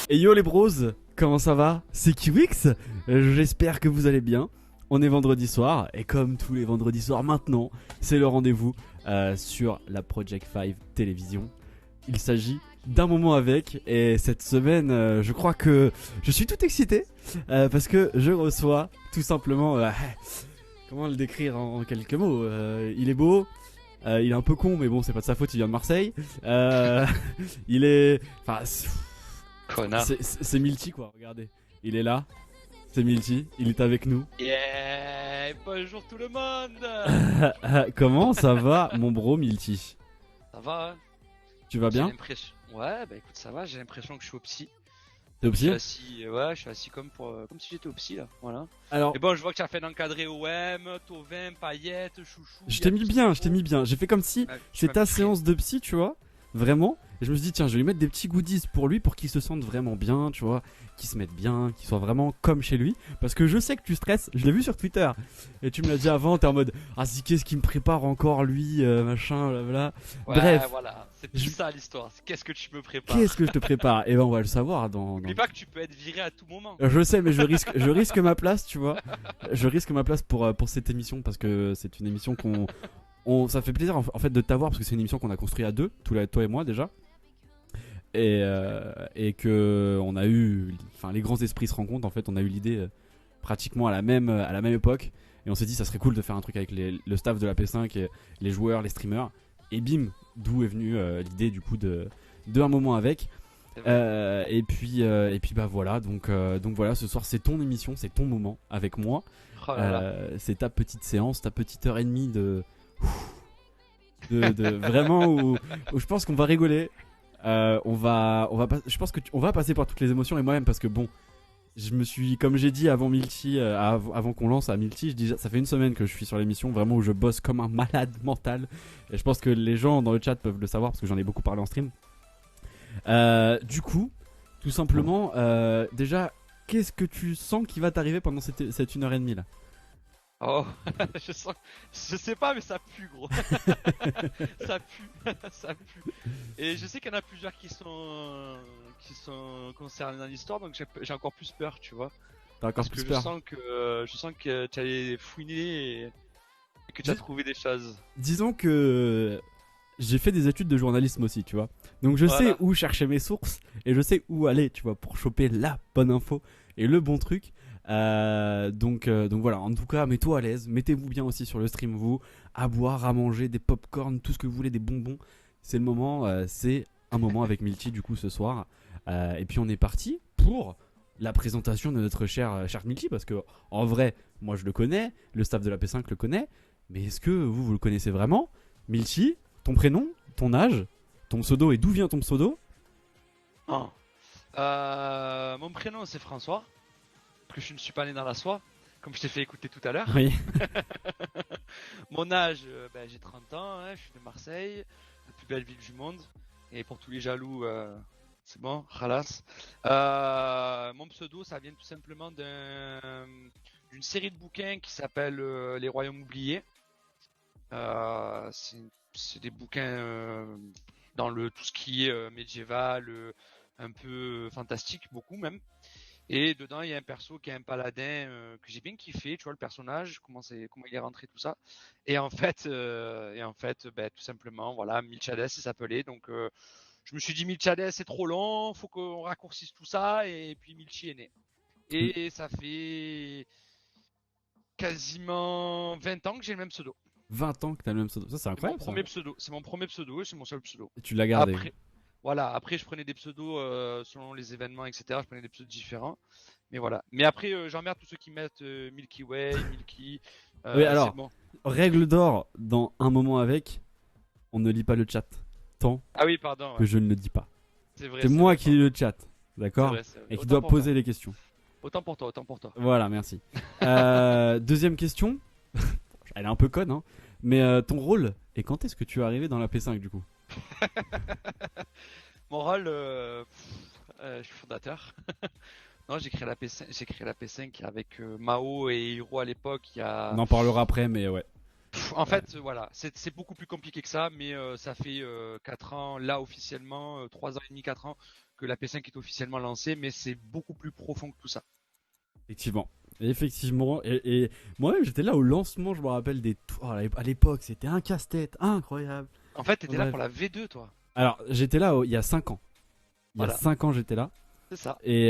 Et yo les bros, comment ça va? C'est Kiwix. J'espère que vous allez bien. On est vendredi soir et comme tous les vendredis soirs maintenant, c'est le rendez-vous sur la Project 5 télévision. Il s'agit d'un moment avec et cette semaine je crois que je suis tout excité parce que je reçois tout simplement comment le décrire en quelques mots. Il est beau, il est un peu con mais bon c'est pas de sa faute, il vient de Marseille. Il est... Enfin... Connard. C'est Milty quoi, regardez. Il est là, c'est Milty, il est avec nous. Yeah, bonjour tout le monde. Comment ça va mon bro Milty? Ça va, hein? Tu vas J'ai bien? l'impression. Ouais, bah écoute, ça va. J'ai l'impression que je suis au psy. T'es au Je suis psy? assis, ouais, je suis assis comme si j'étais au psy là. Voilà. Alors, Et bon, je vois que tu as fait encadrer OM, Tovin, Payette, Chouchou. je y a t'ai mis tout ce bien, qu'il je t'ai faut. mis bien. J'ai fait comme si Ouais, tu c'est m'as ta mis frais. séance de psy, tu vois. Vraiment. Et je me suis dit, tiens, je vais lui mettre des petits goodies pour lui, pour qu'il se sente vraiment bien, tu vois. Qu'il se mette bien, qu'il soit vraiment comme chez lui. Parce que je sais que tu stresses, je l'ai vu sur Twitter. Et tu me l'as dit avant, t'es en mode, ah, si, qu'est-ce qu'il me prépare encore lui, machin, blablabla. Ouais, Bref, voilà. C'est tout je- ça l'histoire. Qu'est-ce que tu me prépares? qu'est-ce que je te prépare? Et ben, on va le savoir N'oublie pas que tu peux être viré à tout moment. Je sais, mais je risque ma place, tu vois. Je risque ma place pour cette émission parce que c'est une émission ça fait plaisir en fait de t'avoir parce que c'est une émission qu'on a construite à deux, toi et moi déjà. Et que on a eu, enfin les grands esprits se rencontrent en fait, on a eu l'idée pratiquement à la même époque et on s'est dit ça serait cool de faire un truc avec le staff de la P5 et les joueurs, les streamers et bim, d'où est venue l'idée du coup de un moment avec. C'est vrai. Et puis bah voilà, donc voilà, ce soir c'est ton émission, c'est ton moment avec moi. Oh là là. C'est ta petite séance, ta petite heure et demie de vraiment où je pense qu'on va rigoler. Je pense que on va passer par toutes les émotions et moi-même parce que bon, je me suis, comme j'ai dit avant Milty, avant qu'on lance à Milty, je dis ça fait une semaine que je suis sur l'émission vraiment où je bosse comme un malade mental et je pense que les gens dans le chat peuvent le savoir parce que j'en ai beaucoup parlé en stream. Du coup, tout simplement, déjà, qu'est-ce que tu sens qui va t'arriver pendant cette 1h30 là? Oh, je sens, je sais pas, mais ça pue, gros. Ça pue, ça pue. Et je sais qu'il y en a plusieurs qui sont concernés dans l'histoire, donc j'ai encore plus peur, tu vois. T'as encore Parce plus que peur. je sens que tu allais fouiner et que tu as Dis- trouvé des choses. Disons que j'ai fait des études de journalisme aussi, tu vois. Donc je sais Voilà. où chercher mes sources et je sais où aller, tu vois, pour choper la bonne info et le bon truc. Donc voilà, en tout cas, mets-toi à l'aise, mettez-vous bien aussi sur le stream, vous, à boire, à manger, des pop-corn, tout ce que vous voulez, des bonbons. C'est le moment, c'est un moment avec Milty du coup ce soir. Et puis on est parti pour la présentation de notre cher Milty parce que en vrai, moi je le connais, le staff de la P5 le connaît, mais est-ce que vous le connaissez vraiment? Milty, ton prénom, ton âge, ton pseudo et d'où vient ton pseudo? Oh. Mon prénom c'est François, parce que je ne suis pas né dans la soie, comme je t'ai fait écouter tout à l'heure. Oui. Mon âge, j'ai 30 ans, hein, je suis de Marseille, la plus belle ville du monde. Et pour tous les jaloux, c'est bon, khalas. Mon pseudo, ça vient tout simplement d'une série de bouquins qui s'appelle Les Royaumes oubliés. C'est des bouquins dans tout ce qui est médiéval, un peu fantastique, beaucoup même. Et dedans, il y a un perso qui est un paladin que j'ai bien kiffé, tu vois, le personnage, comment il est rentré, tout ça. Et en fait, tout simplement, voilà, Milchades, il s'appelait. Donc, je me suis dit, Milchades, c'est trop long, faut qu'on raccourcisse tout ça. Et puis, Milchi est né. Et ça fait quasiment 20 ans que j'ai le même pseudo. 20 ans que t'as le même pseudo. Ça, c'est C'est mon incroyable ça. premier pseudo. C'est mon premier pseudo et c'est mon seul pseudo. Et tu l'as gardé. Après, voilà, après je prenais des pseudos selon les événements, etc. Je prenais des pseudos différents. Mais voilà. Mais après, j'emmerde tous ceux qui mettent Milky Way, Milky. Oui, C'est alors, bon. règle d'or dans un moment avec, on ne lit pas le chat tant Ah oui, pardon. que Ouais. je ne le dis pas. C'est vrai. C'est C'est moi vrai, qui lis pardon. le chat, C'est d'accord? vrai, c'est vrai. Et qui Autant doit pour moi. poser les questions. Autant pour toi, autant pour toi. Voilà, merci. Deuxième question. Elle est un peu conne, hein. Mais ton rôle, et quand est-ce que tu es arrivé dans la P5 du coup? Mon rôle, je suis fondateur. Non, j'ai créé la P5 avec Mao et Hiro à l'époque. Il y On a en parlera après, mais ouais. En fait, voilà, c'est beaucoup plus compliqué que ça, mais ça fait 4 ans, là officiellement, 3 ans et demi, 4 ans, que la P5 est officiellement lancée, mais c'est beaucoup plus profond que tout ça. Effectivement. Effectivement. Et moi-même, j'étais là au lancement, je me rappelle des tours. À l'époque, c'était un casse-tête incroyable. En fait, t'étais là Bref. pour la V2, toi. Alors, j'étais là il y a 5 ans. Il y a Voilà, 5 ans, j'étais là. c'est ça. Et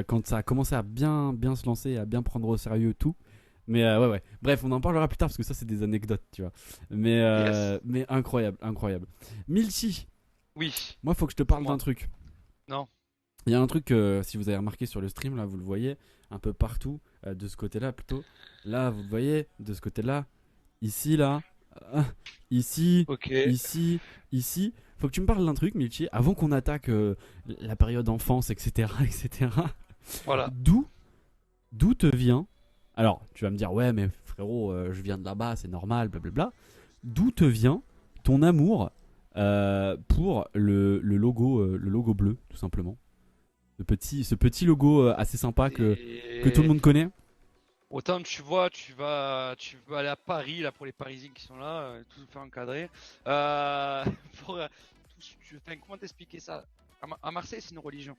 quand ça a commencé à bien se lancer, à bien prendre au sérieux tout. Mais ouais. Bref, on en parlera plus tard parce que ça, c'est des anecdotes, tu vois. Yes. Mais incroyable. Milty, Oui, moi, faut que je te parle dis-moi. d'un truc. Non. Il y a un truc, si vous avez remarqué sur le stream, là, vous le voyez un peu partout, de ce côté-là plutôt. Là, vous le voyez, de ce côté-là. Ici, là. euh, ici, Ok. ici, ici. Faut que tu me parles d'un truc, Milty, avant qu'on attaque la période enfance, etc., etc. Voilà. D'où te vient. Alors, tu vas me dire, ouais, mais frérot, je viens de là-bas, c'est normal, blablabla. D'où te vient ton amour pour le logo bleu, tout simplement? Ce petit logo assez sympa que tout le Et monde connaît. autant tu vas aller à Paris là pour les Parisiens qui sont là, tout fait encadrer. Euh, pour, enfin, comment t'expliquer ça? À Marseille, c'est une religion.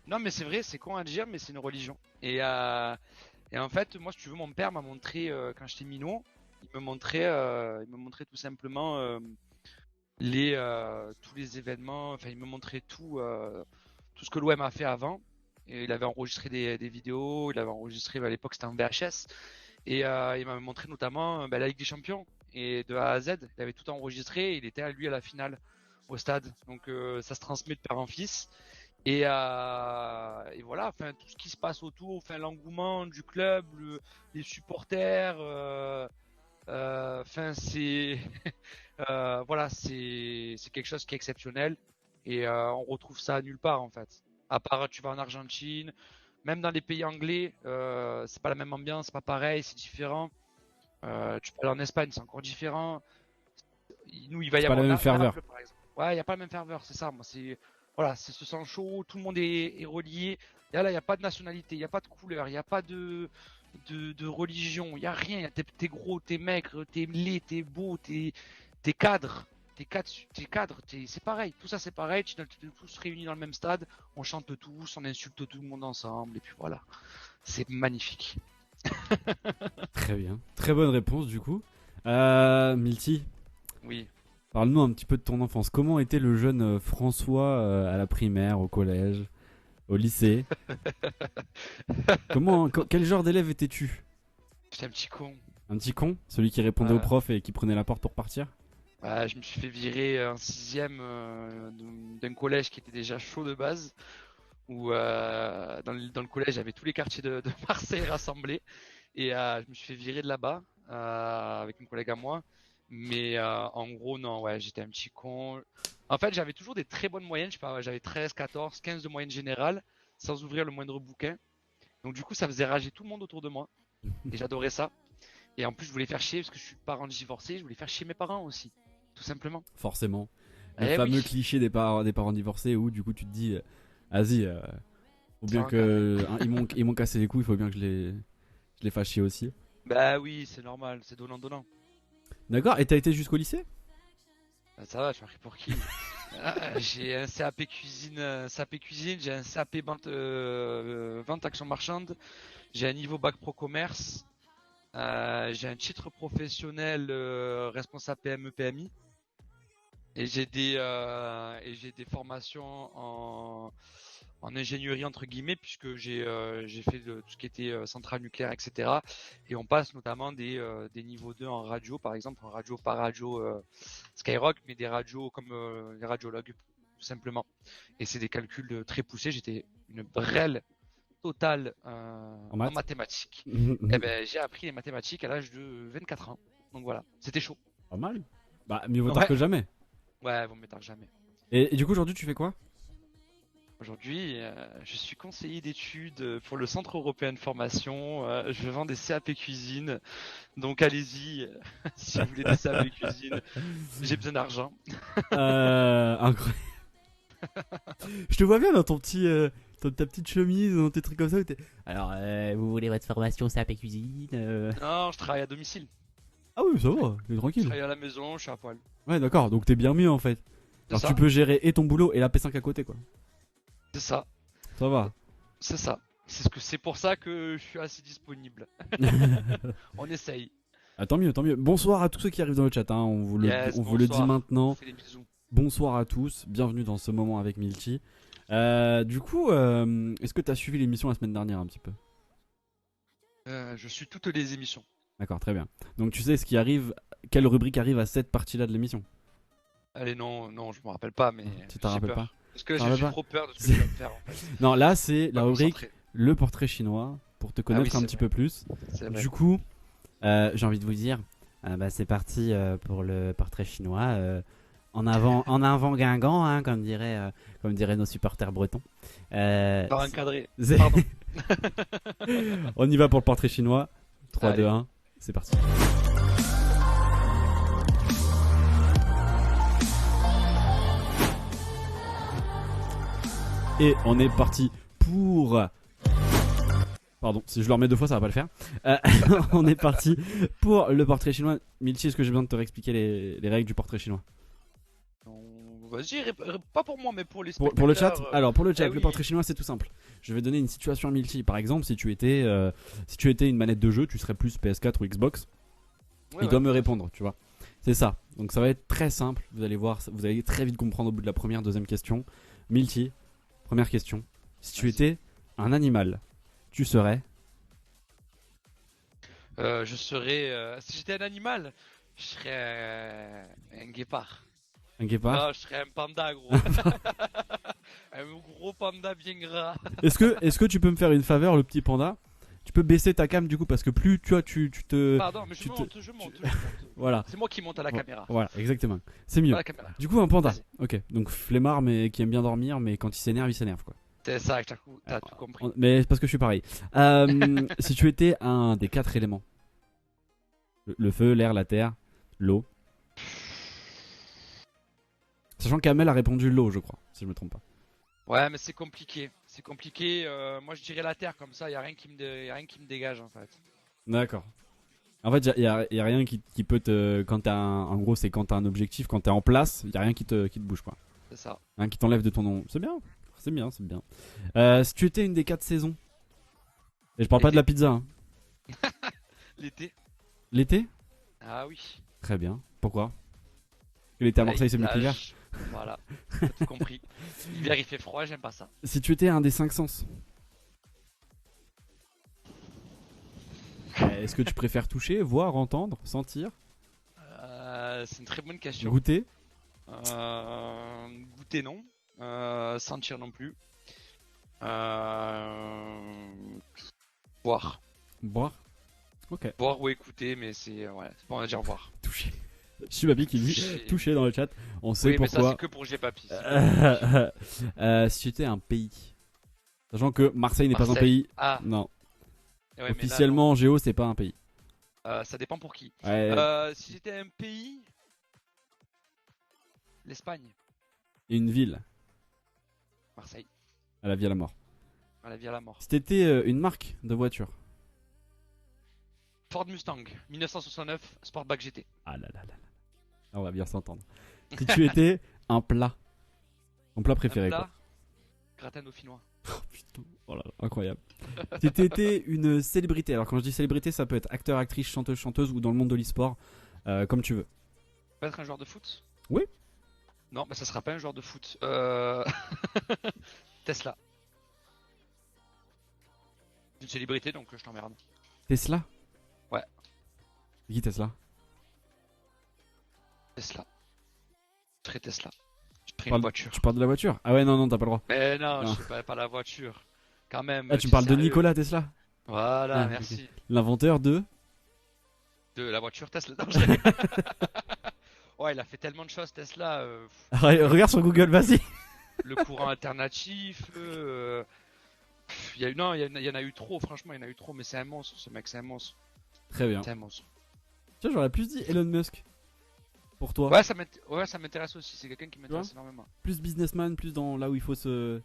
Non, mais c'est vrai, c'est con à dire, mais c'est une religion. Et en fait, moi, si tu veux, mon père m'a montré quand j'étais minot, il me montrait tout simplement tous les événements. Enfin, il me montrait tout ce que l'OM a fait avant. Et il avait enregistré des vidéos, il avait enregistré, à l'époque c'était en VHS, et il m'a montré notamment la Ligue des Champions, et de A à Z, il avait tout enregistré, et il était lui à la finale au stade, donc ça se transmet de père en fils, et voilà, enfin tout ce qui se passe autour, enfin l'engouement du club, les supporters, enfin c'est voilà, c'est quelque chose qui est exceptionnel et on retrouve ça nulle part en fait. À part tu vas en Argentine, même dans les pays anglais, c'est pas la même ambiance, c'est pas pareil, c'est différent. Tu peux aller en Espagne, c'est encore différent. Nous, il va C'est y pas la avoir même ferveur. Naples par exemple. Ouais, il y a pas la même ferveur, c'est ça. Moi, c'est voilà, c'est ce sang chaud, tout le monde est relié. Et là, il n'y a pas de nationalité, il n'y a pas de couleur, il n'y a pas de religion, il n'y a rien. T'es gros, t'es maigre, t'es laid, t'es beau, t'es cadre. C'est pareil, tout ça c'est pareil, tu es tous réunis dans le même stade, on chante tous, on insulte tout le monde ensemble, et puis voilà. C'est magnifique. Très bien. Très bonne réponse, du coup. Milty, Oui. parle-nous un petit peu de ton enfance. Comment était le jeune François à la primaire, au collège, au lycée? Quel genre d'élève étais-tu? J'étais un petit con. Un petit con? Celui qui répondait au Ouais. prof et qui prenait la porte pour partir? Ouais, je me suis fait virer en sixième d'un collège qui était déjà chaud de base, où dans le collège, il y avait tous les quartiers de Marseille rassemblés. Et je me suis fait virer de là-bas avec une collègue à moi. Mais en gros, non, ouais, j'étais un petit con. En fait, j'avais toujours des très bonnes moyennes. Je sais pas, ouais, j'avais 13, 14, 15 de moyenne générale, sans ouvrir le moindre bouquin. Donc du coup, ça faisait rager tout le monde autour de moi. Et j'adorais ça. Et en plus, je voulais faire chier, parce que je suis parent divorcé, je voulais faire chier mes parents aussi. Tout simplement. Forcément. Le Eh fameux oui, cliché des parents divorcés où, du coup, tu te dis, vas-y, faut ça bien va quand même. que. Hein, ils m'ont cassé les couilles, il faut bien que je les fasse chier aussi. Bah oui, c'est normal, c'est donnant-donnant. D'accord, et t'as été jusqu'au lycée? Bah, ça va, je m'as pris pour qui? J'ai un CAP cuisine, j'ai un CAP vente action marchande, j'ai un niveau bac pro commerce, j'ai un titre professionnel responsable PME PMI et j'ai des formations en ingénierie entre guillemets puisque j'ai fait tout ce qui était centrale nucléaire etc. Et on passe notamment des niveaux 2 en radio par exemple en radio par radio Skyrock mais des radios comme les radiologues tout simplement. Et c'est des calculs très poussés. J'étais une brêle totale En en maths? mathématiques. Et ben j'ai appris les mathématiques à l'âge de 24 ans. Donc voilà, c'était chaud. Pas mal. Bah, mieux vaut tard Ouais, que jamais. ouais, vous me mettez jamais. Et du coup, aujourd'hui, tu fais quoi? Aujourd'hui, je suis conseiller d'études pour le Centre européen de formation. Je vends des CAP cuisine. Donc allez-y, si vous voulez des CAP cuisine, j'ai besoin d'argent. Incroyable. Je te vois bien dans dans ta petite chemise, dans tes trucs comme ça. Alors, vous voulez votre formation CAP cuisine? Non, je travaille à domicile. Ah oui, ça va, t'es Je tranquille. travaille à la maison, je suis à poil. Ouais, d'accord, donc t'es bien mieux en fait. C'est Alors ça. tu peux gérer et ton boulot et la P5 à côté quoi. C'est ça. Ça va. C'est ça. C'est pour ça que je suis assez disponible. On essaye. Ah, tant mieux, tant mieux. Bonsoir à tous ceux qui arrivent dans le chat, hein. Yes, On vous le dit bonsoir. maintenant. On fait des bisous. Bonsoir à tous, bienvenue dans ce moment avec Milty. Du coup, est-ce que t'as suivi l'émission la semaine dernière un petit peu? Je suis toutes les émissions. D'accord, très bien. Donc tu sais ce qui arrive, quelle rubrique arrive à cette partie-là de l'émission? Allez, non, je me rappelle pas, mais Tu t'en j'ai rappelles peur. pas? Parce que T'en j'ai rappelles pas trop peur de ce que tu vas me faire en fait. Non, là c'est la Pas rubrique concentré. le portrait chinois pour te connaître oui, un c'est petit vrai. peu plus. C'est vrai. Du coup, j'ai envie de vous dire, c'est parti pour le portrait chinois. En avant Guingamp, hein, comme diraient nos supporters bretons. Par encadré. c'est- Pardon. On y va pour le portrait chinois. 3, Allez. 2, 1, c'est parti. Et on est parti pour... Pardon, si je le remets 2 fois, ça va pas le faire. On est parti pour le portrait chinois. Milty, est-ce que j'ai besoin de te réexpliquer les règles du portrait chinois? Vas-y, pas pour moi, mais pour les Pour le chat? spectateurs. Alors, pour le chat, le oui. portrait chinois, c'est tout simple. Je vais donner une situation à Milty. Par exemple, si tu étais une manette de jeu, tu serais plus PS4 ou Xbox. Ouais, Il doit ouais. me répondre, tu vois. C'est ça. Donc ça va être très simple. Vous allez voir, vous allez très vite comprendre au bout de la première, deuxième question. Milty, première question. Si tu Vas-y. étais un animal, tu serais... Je serais. Si j'étais un animal, je serais un guépard. un guépard? Non, je serais un panda, gros. Un gros panda bien gras. Est-ce que tu peux me faire une faveur, le petit panda? Tu peux baisser ta cam du coup parce que plus tu vois, tu te... Pardon, mais je tu te- monte, je monte. Voilà. C'est moi qui monte à la caméra. Voilà, exactement. C'est mieux. À la caméra. Du coup, un panda. Vas-y. Ok, donc flemmard mais qui aime bien dormir, mais quand il s'énerve quoi. C'est ça, t'as tout compris. Mais c'est parce que je suis pareil. Si tu étais un des 4 éléments, le feu, l'air, la terre, l'eau. Sachant qu'Amel a répondu l'eau, je crois, si je me trompe pas. Ouais, mais c'est compliqué. C'est compliqué. Moi, je dirais la terre comme ça. Y a rien qui me dégage en fait. D'accord. En fait, y a rien qui peut te. Quand t'as en gros, c'est quand t'as un objectif, quand t'es en place, y a rien qui te bouge quoi. C'est ça. Rien qui t'enlève de ton nom. C'est bien, c'est bien, c'est bien. Si tu étais une des 4 saisons, et je parle pas de la pizza, hein. L'été. L'été? Ah oui. Très bien. Pourquoi? L'été à Marseille, c'est mieux que l'hiver. Voilà. T'as tout compris. L'hiver, il fait froid, j'aime pas ça. Si tu étais un des 5 sens, est-ce que tu préfères toucher, voir, entendre, sentir, C'est une très bonne question. goûter? Goûter non. Sentir non plus. Voir. Boire? Ok. Voir ou écouter, mais c'est bon, on va dire voir. Toucher. Je suis Babi qui dit Toucher. toucher dans le chat. On sait Oui, mais ça pourquoi. c'est que pour G-Papi. Si tu étais un pays, sachant que Marseille n'est pas un Marseille. pays. Ah, Non. ouais, mais là, Officiellement, en Géo, c'est pas un pays. non. Ça dépend pour qui. Ouais. Si j'étais un pays, l'Espagne, Et une ville, Marseille, à la vie à la mort. à la vie à la mort. Si t'étais une marque de voiture. Ford Mustang, 1969, Sportback GT. Ah là là là là. On va bien s'entendre. Si tu étais un plat. Ton plat préféré Un quoi. plat, gratin dauphinois. Oh, putain, oh là là, incroyable. Si t'étais une célébrité, alors quand je dis célébrité, ça peut être acteur, actrice, chanteuse, chanteuse ou dans le monde de l'e-sport, comme tu veux. Peut être un joueur de foot? Oui. Non, mais ça sera pas un joueur de foot. Tesla. Une célébrité, donc je t'emmerde. Tesla? Ouais. C'est qui Tesla? Tesla. Je serais Tesla. Je prie Parle- une voiture. Tu parles de la voiture? Ah ouais, non, non, t'as pas le droit. Mais non, Non. je sais pas la voiture. Quand même. Ah, tu t'es parles de sérieux. Nikola Tesla? Voilà, Ah, merci. L'inventeur de... De la voiture Tesla. Non, je- Ouais, il a fait tellement de choses Tesla. Regarde sur Google, vas-y. Le courant alternatif. Il y en a eu trop, franchement, il y en a eu trop. Mais c'est un monstre, ce mec, c'est un monstre. Très bien. C'est un monstre. Tiens, j'aurais plus dit Elon Musk. Pour toi. Ouais, ça m'intéresse aussi. C'est quelqu'un qui m'intéresse énormément. Plus businessman, plus dans là où il faut se... Là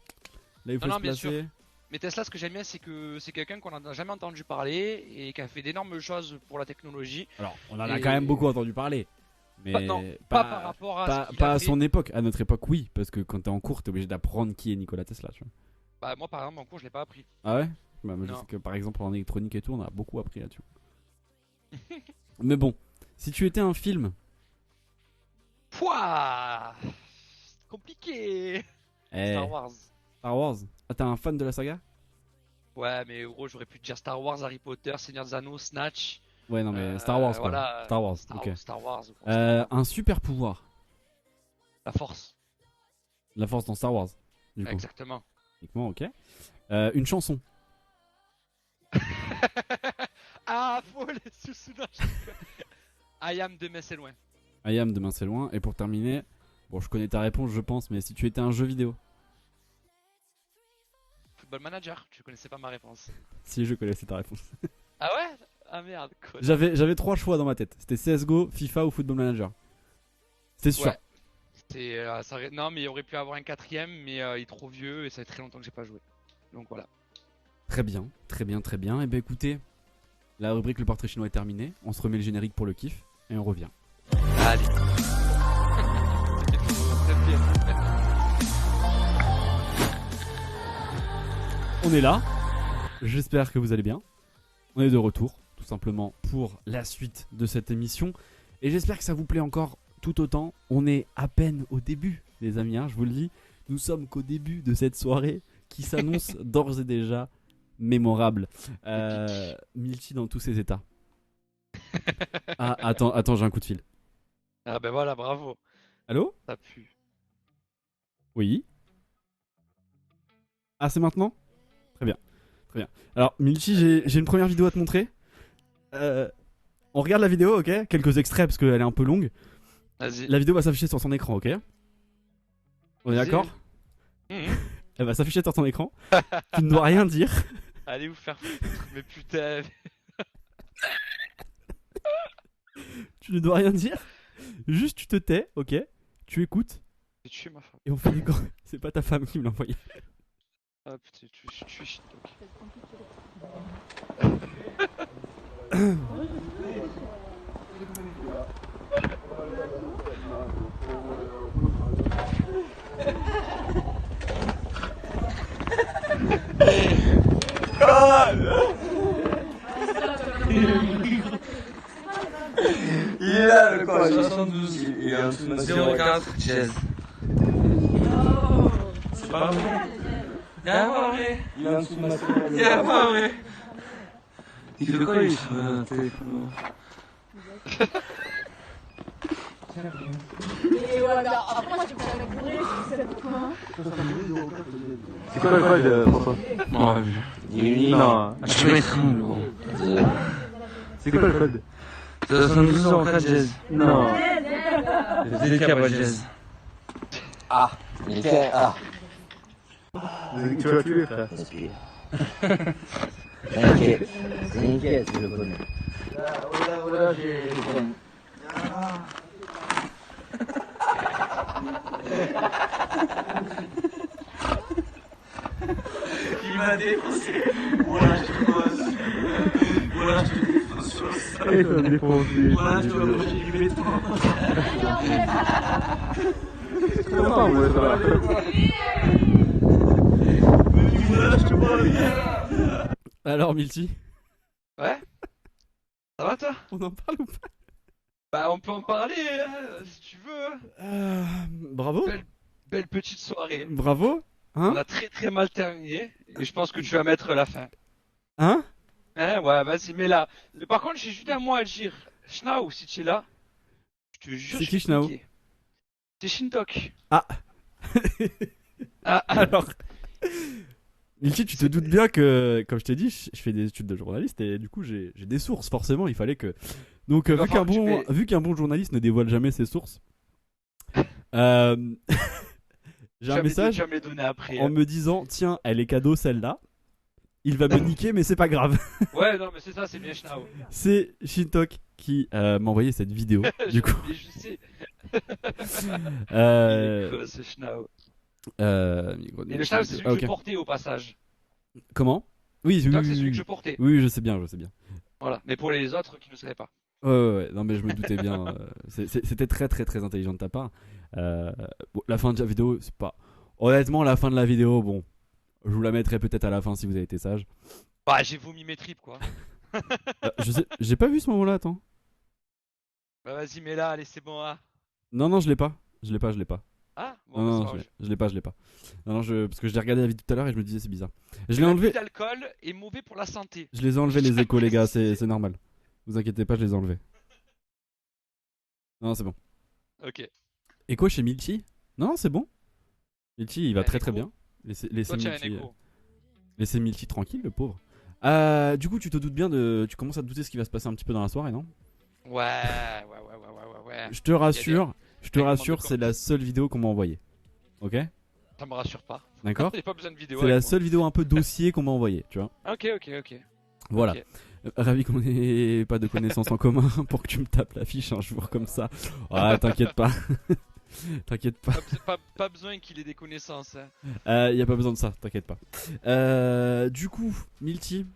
où il faut Non, se bien placer. Mais Tesla, ce que j'aime bien, c'est que c'est quelqu'un qu'on n'a jamais entendu parler et qui a fait d'énormes choses pour la technologie. Alors, on en a Et- quand même beaucoup entendu parler. Mais Non, pas par rapport à ce qu'il pas a à fait. son époque. À notre époque, oui. Parce que quand t'es en cours, t'es obligé d'apprendre qui est Nikola Tesla. Tu vois. Bah, moi, par exemple, en cours, je l'ai pas appris. Ah ouais bah, moi, je Non. sais que par exemple, en électronique et tout, on a beaucoup appris là-dessus. Mais bon, si tu étais un film. Pouah, c'est compliqué. Eh, Star Wars. Star Wars. Ah, t'es un fan de la saga? Ouais, mais gros, j'aurais pu te dire Star Wars, Harry Potter, Seigneur des Anneaux, Snatch. Ouais, non, mais Star Wars, quoi. Voilà. Star Wars, ok. Star Wars. Star Wars. Un super pouvoir. La force. La force dans Star Wars. Du coup. Exactement. Uniquement, ok. Une chanson. Ah, faut les sous-soudains. I am de Metz et loin. I am, demain c'est loin. Et pour terminer, bon, je connais ta réponse, je pense, mais si tu étais un jeu vidéo. Football Manager, tu connaissais pas ma réponse. Si, je connaissais ta réponse. Ah ouais? Ah merde, quoi. J'avais 3 choix dans ma tête. C'était CSGO, FIFA ou Football Manager. C'était sûr. Ouais. Non, mais il aurait pu avoir un quatrième, mais il est trop vieux et ça fait très longtemps que j'ai pas joué. Donc voilà. Très bien, très bien, très bien. Et ben écoutez, la rubrique Le Portrait Chinois est terminée. On se remet le générique pour le kiff et on revient. Allez. Très bien. On est là. J'espère que vous allez bien. On est de retour, tout simplement, pour la suite de cette émission. Et j'espère que ça vous plaît encore tout autant. On est à peine au début, les amis, hein, je vous le dis. Nous sommes qu'au début de cette soirée qui s'annonce d'ores et déjà mémorable. Milty dans tous ses états. Ah, attends, j'ai un coup de fil. Ah ben voilà, bravo. Allô? Ça pue. Oui. Ah, c'est maintenant? Très bien. Très bien. Alors, Milty, j'ai une première vidéo à te montrer. On regarde la vidéo, ok? Quelques extraits parce qu'elle est un peu longue. Vas-y. La vidéo va s'afficher sur ton écran, ok? On est Vas-y. d'accord? Mhm. Elle va s'afficher sur ton écran. Tu ne dois rien dire. Allez vous faire foutre, mais putain. Tu ne dois rien dire. Juste, tu te tais, ok? Tu écoutes. J'ai tué ma femme. Et on fait des grands. C'est pas ta femme qui me l'a envoyé. Ah putain, tu es Shintok. Il est là, le quoi, 72. Il est en dessous de ma 04, chaise. C'est pas vrai. Y'a pas vrai. Il est en dessous de ma Y'a pas vrai. Il fait quoi, il est sur un téléphone? Et ouais, bah, après, moi, tu peux la bourrer, c'est quoi? C'est quoi le code, François? Non, non. Je vais mettre un, gros. C'est quoi le code? 72 en 4 jazz. Non. C'est le cas, pas jazz. Ah, nickel, ah. Tu vas tuer, frère. Respire. T'inquiète, t'inquiète, je le connais. Voilà, j'ai. Il m'a défoncé. Voilà, je te pose. Voilà, je te défonce sur ça. Il m'a défoncé. Voilà, je te manger du béton. Comment moi ça va? Voilà, je te pose. Alors, Milty, Ouais? Ça va toi? on en parle ou pas? Bah on peut en parler si tu veux. Bravo. Belle petite soirée. Bravo. On Hein? a très mal terminé et je pense que tu vas mettre la fin. Hein? Hein, ouais, vas-y, mets là. Mais par contre, j'ai juste un mot à dire. Schnau, si tu es là, je te jure. C'est je qui, vais Schnau? niquer. C'est Shintok. Ah. Ah, Alors. Milty, tu te doutes bien que, comme je t'ai dit, je fais des études de journaliste et du coup j'ai des sources, forcément, il fallait que... Donc vu Enfin, qu'un bon journaliste ne dévoile jamais ses sources, j'ai un message jamais donné après. en me disant, tiens, elle est cadeau celle-là, il va me niquer mais c'est pas grave. Ouais, non, mais c'est ça, c'est bien Schnau. C'est Shintok qui m'a envoyé cette vidéo, du coup. Je sais. Euh, Il est quoi, ce Schnau? Et Et le Schnau, c'est celui que je portais au passage. Comment? Oui, oui, Donc oui, c'est celui oui, que je portais. oui, je sais bien, je sais bien. Voilà. Mais pour les autres qui ne savaient pas. Ouais, ouais, ouais. Non, mais je me doutais bien. C'était très, très, très intelligent de ta part. Bon, la fin de la vidéo, c'est pas. Honnêtement, la fin de la vidéo, bon, je vous la mettrai peut-être à la fin si vous avez été sage. Bah, j'ai vomi mes tripes, quoi. Je sais, j'ai pas vu ce moment-là, attends. Bah, vas-y, mais là, allez, c'est bon, ah. Non, non, je l'ai pas. Je l'ai pas, je l'ai pas. Ah, bon, Non, bah, c'est non, pas grave. je l'ai pas, je l'ai pas. Non, non, parce que je l'ai regardé la vidéo tout à l'heure et je me disais c'est bizarre. Je l'ai L'abus enlevé. d'alcool est mauvais pour la santé. Je les ai enlevés Je les tiens à échos, les gars, préciser. c'est normal. Vous inquiétez pas, je les ai enlevés. Non, c'est bon. Ok. Écho chez Milty? Non, c'est bon. Milty, il va Un très très écho. bien. Laissez Toi, tu as un Milty, écho. laissez Milty tranquille, le pauvre. Du coup, tu te doutes bien de. Tu commences à te douter ce qui va se passer un petit peu dans la soirée, non? Ouais, ouais, ouais, ouais, ouais, ouais, ouais. Je te Il y a rassure, règlements de c'est compte. la seule vidéo qu'on m'a envoyée. Ok? Ça me rassure pas. D'accord? J'ai pas besoin de vidéo C'est la avec moi. seule vidéo un peu dossier qu'on m'a envoyée, tu vois. Ok, ok, ok. Voilà. Ok. Ravi qu'on ait pas de connaissances en commun pour que tu me tapes l'affiche un jour comme ça. Ah, t'inquiète pas. T'inquiète pas. Pas besoin qu'il ait des connaissances. Hein. Y a pas besoin de ça, t'inquiète pas. Du coup, Milty,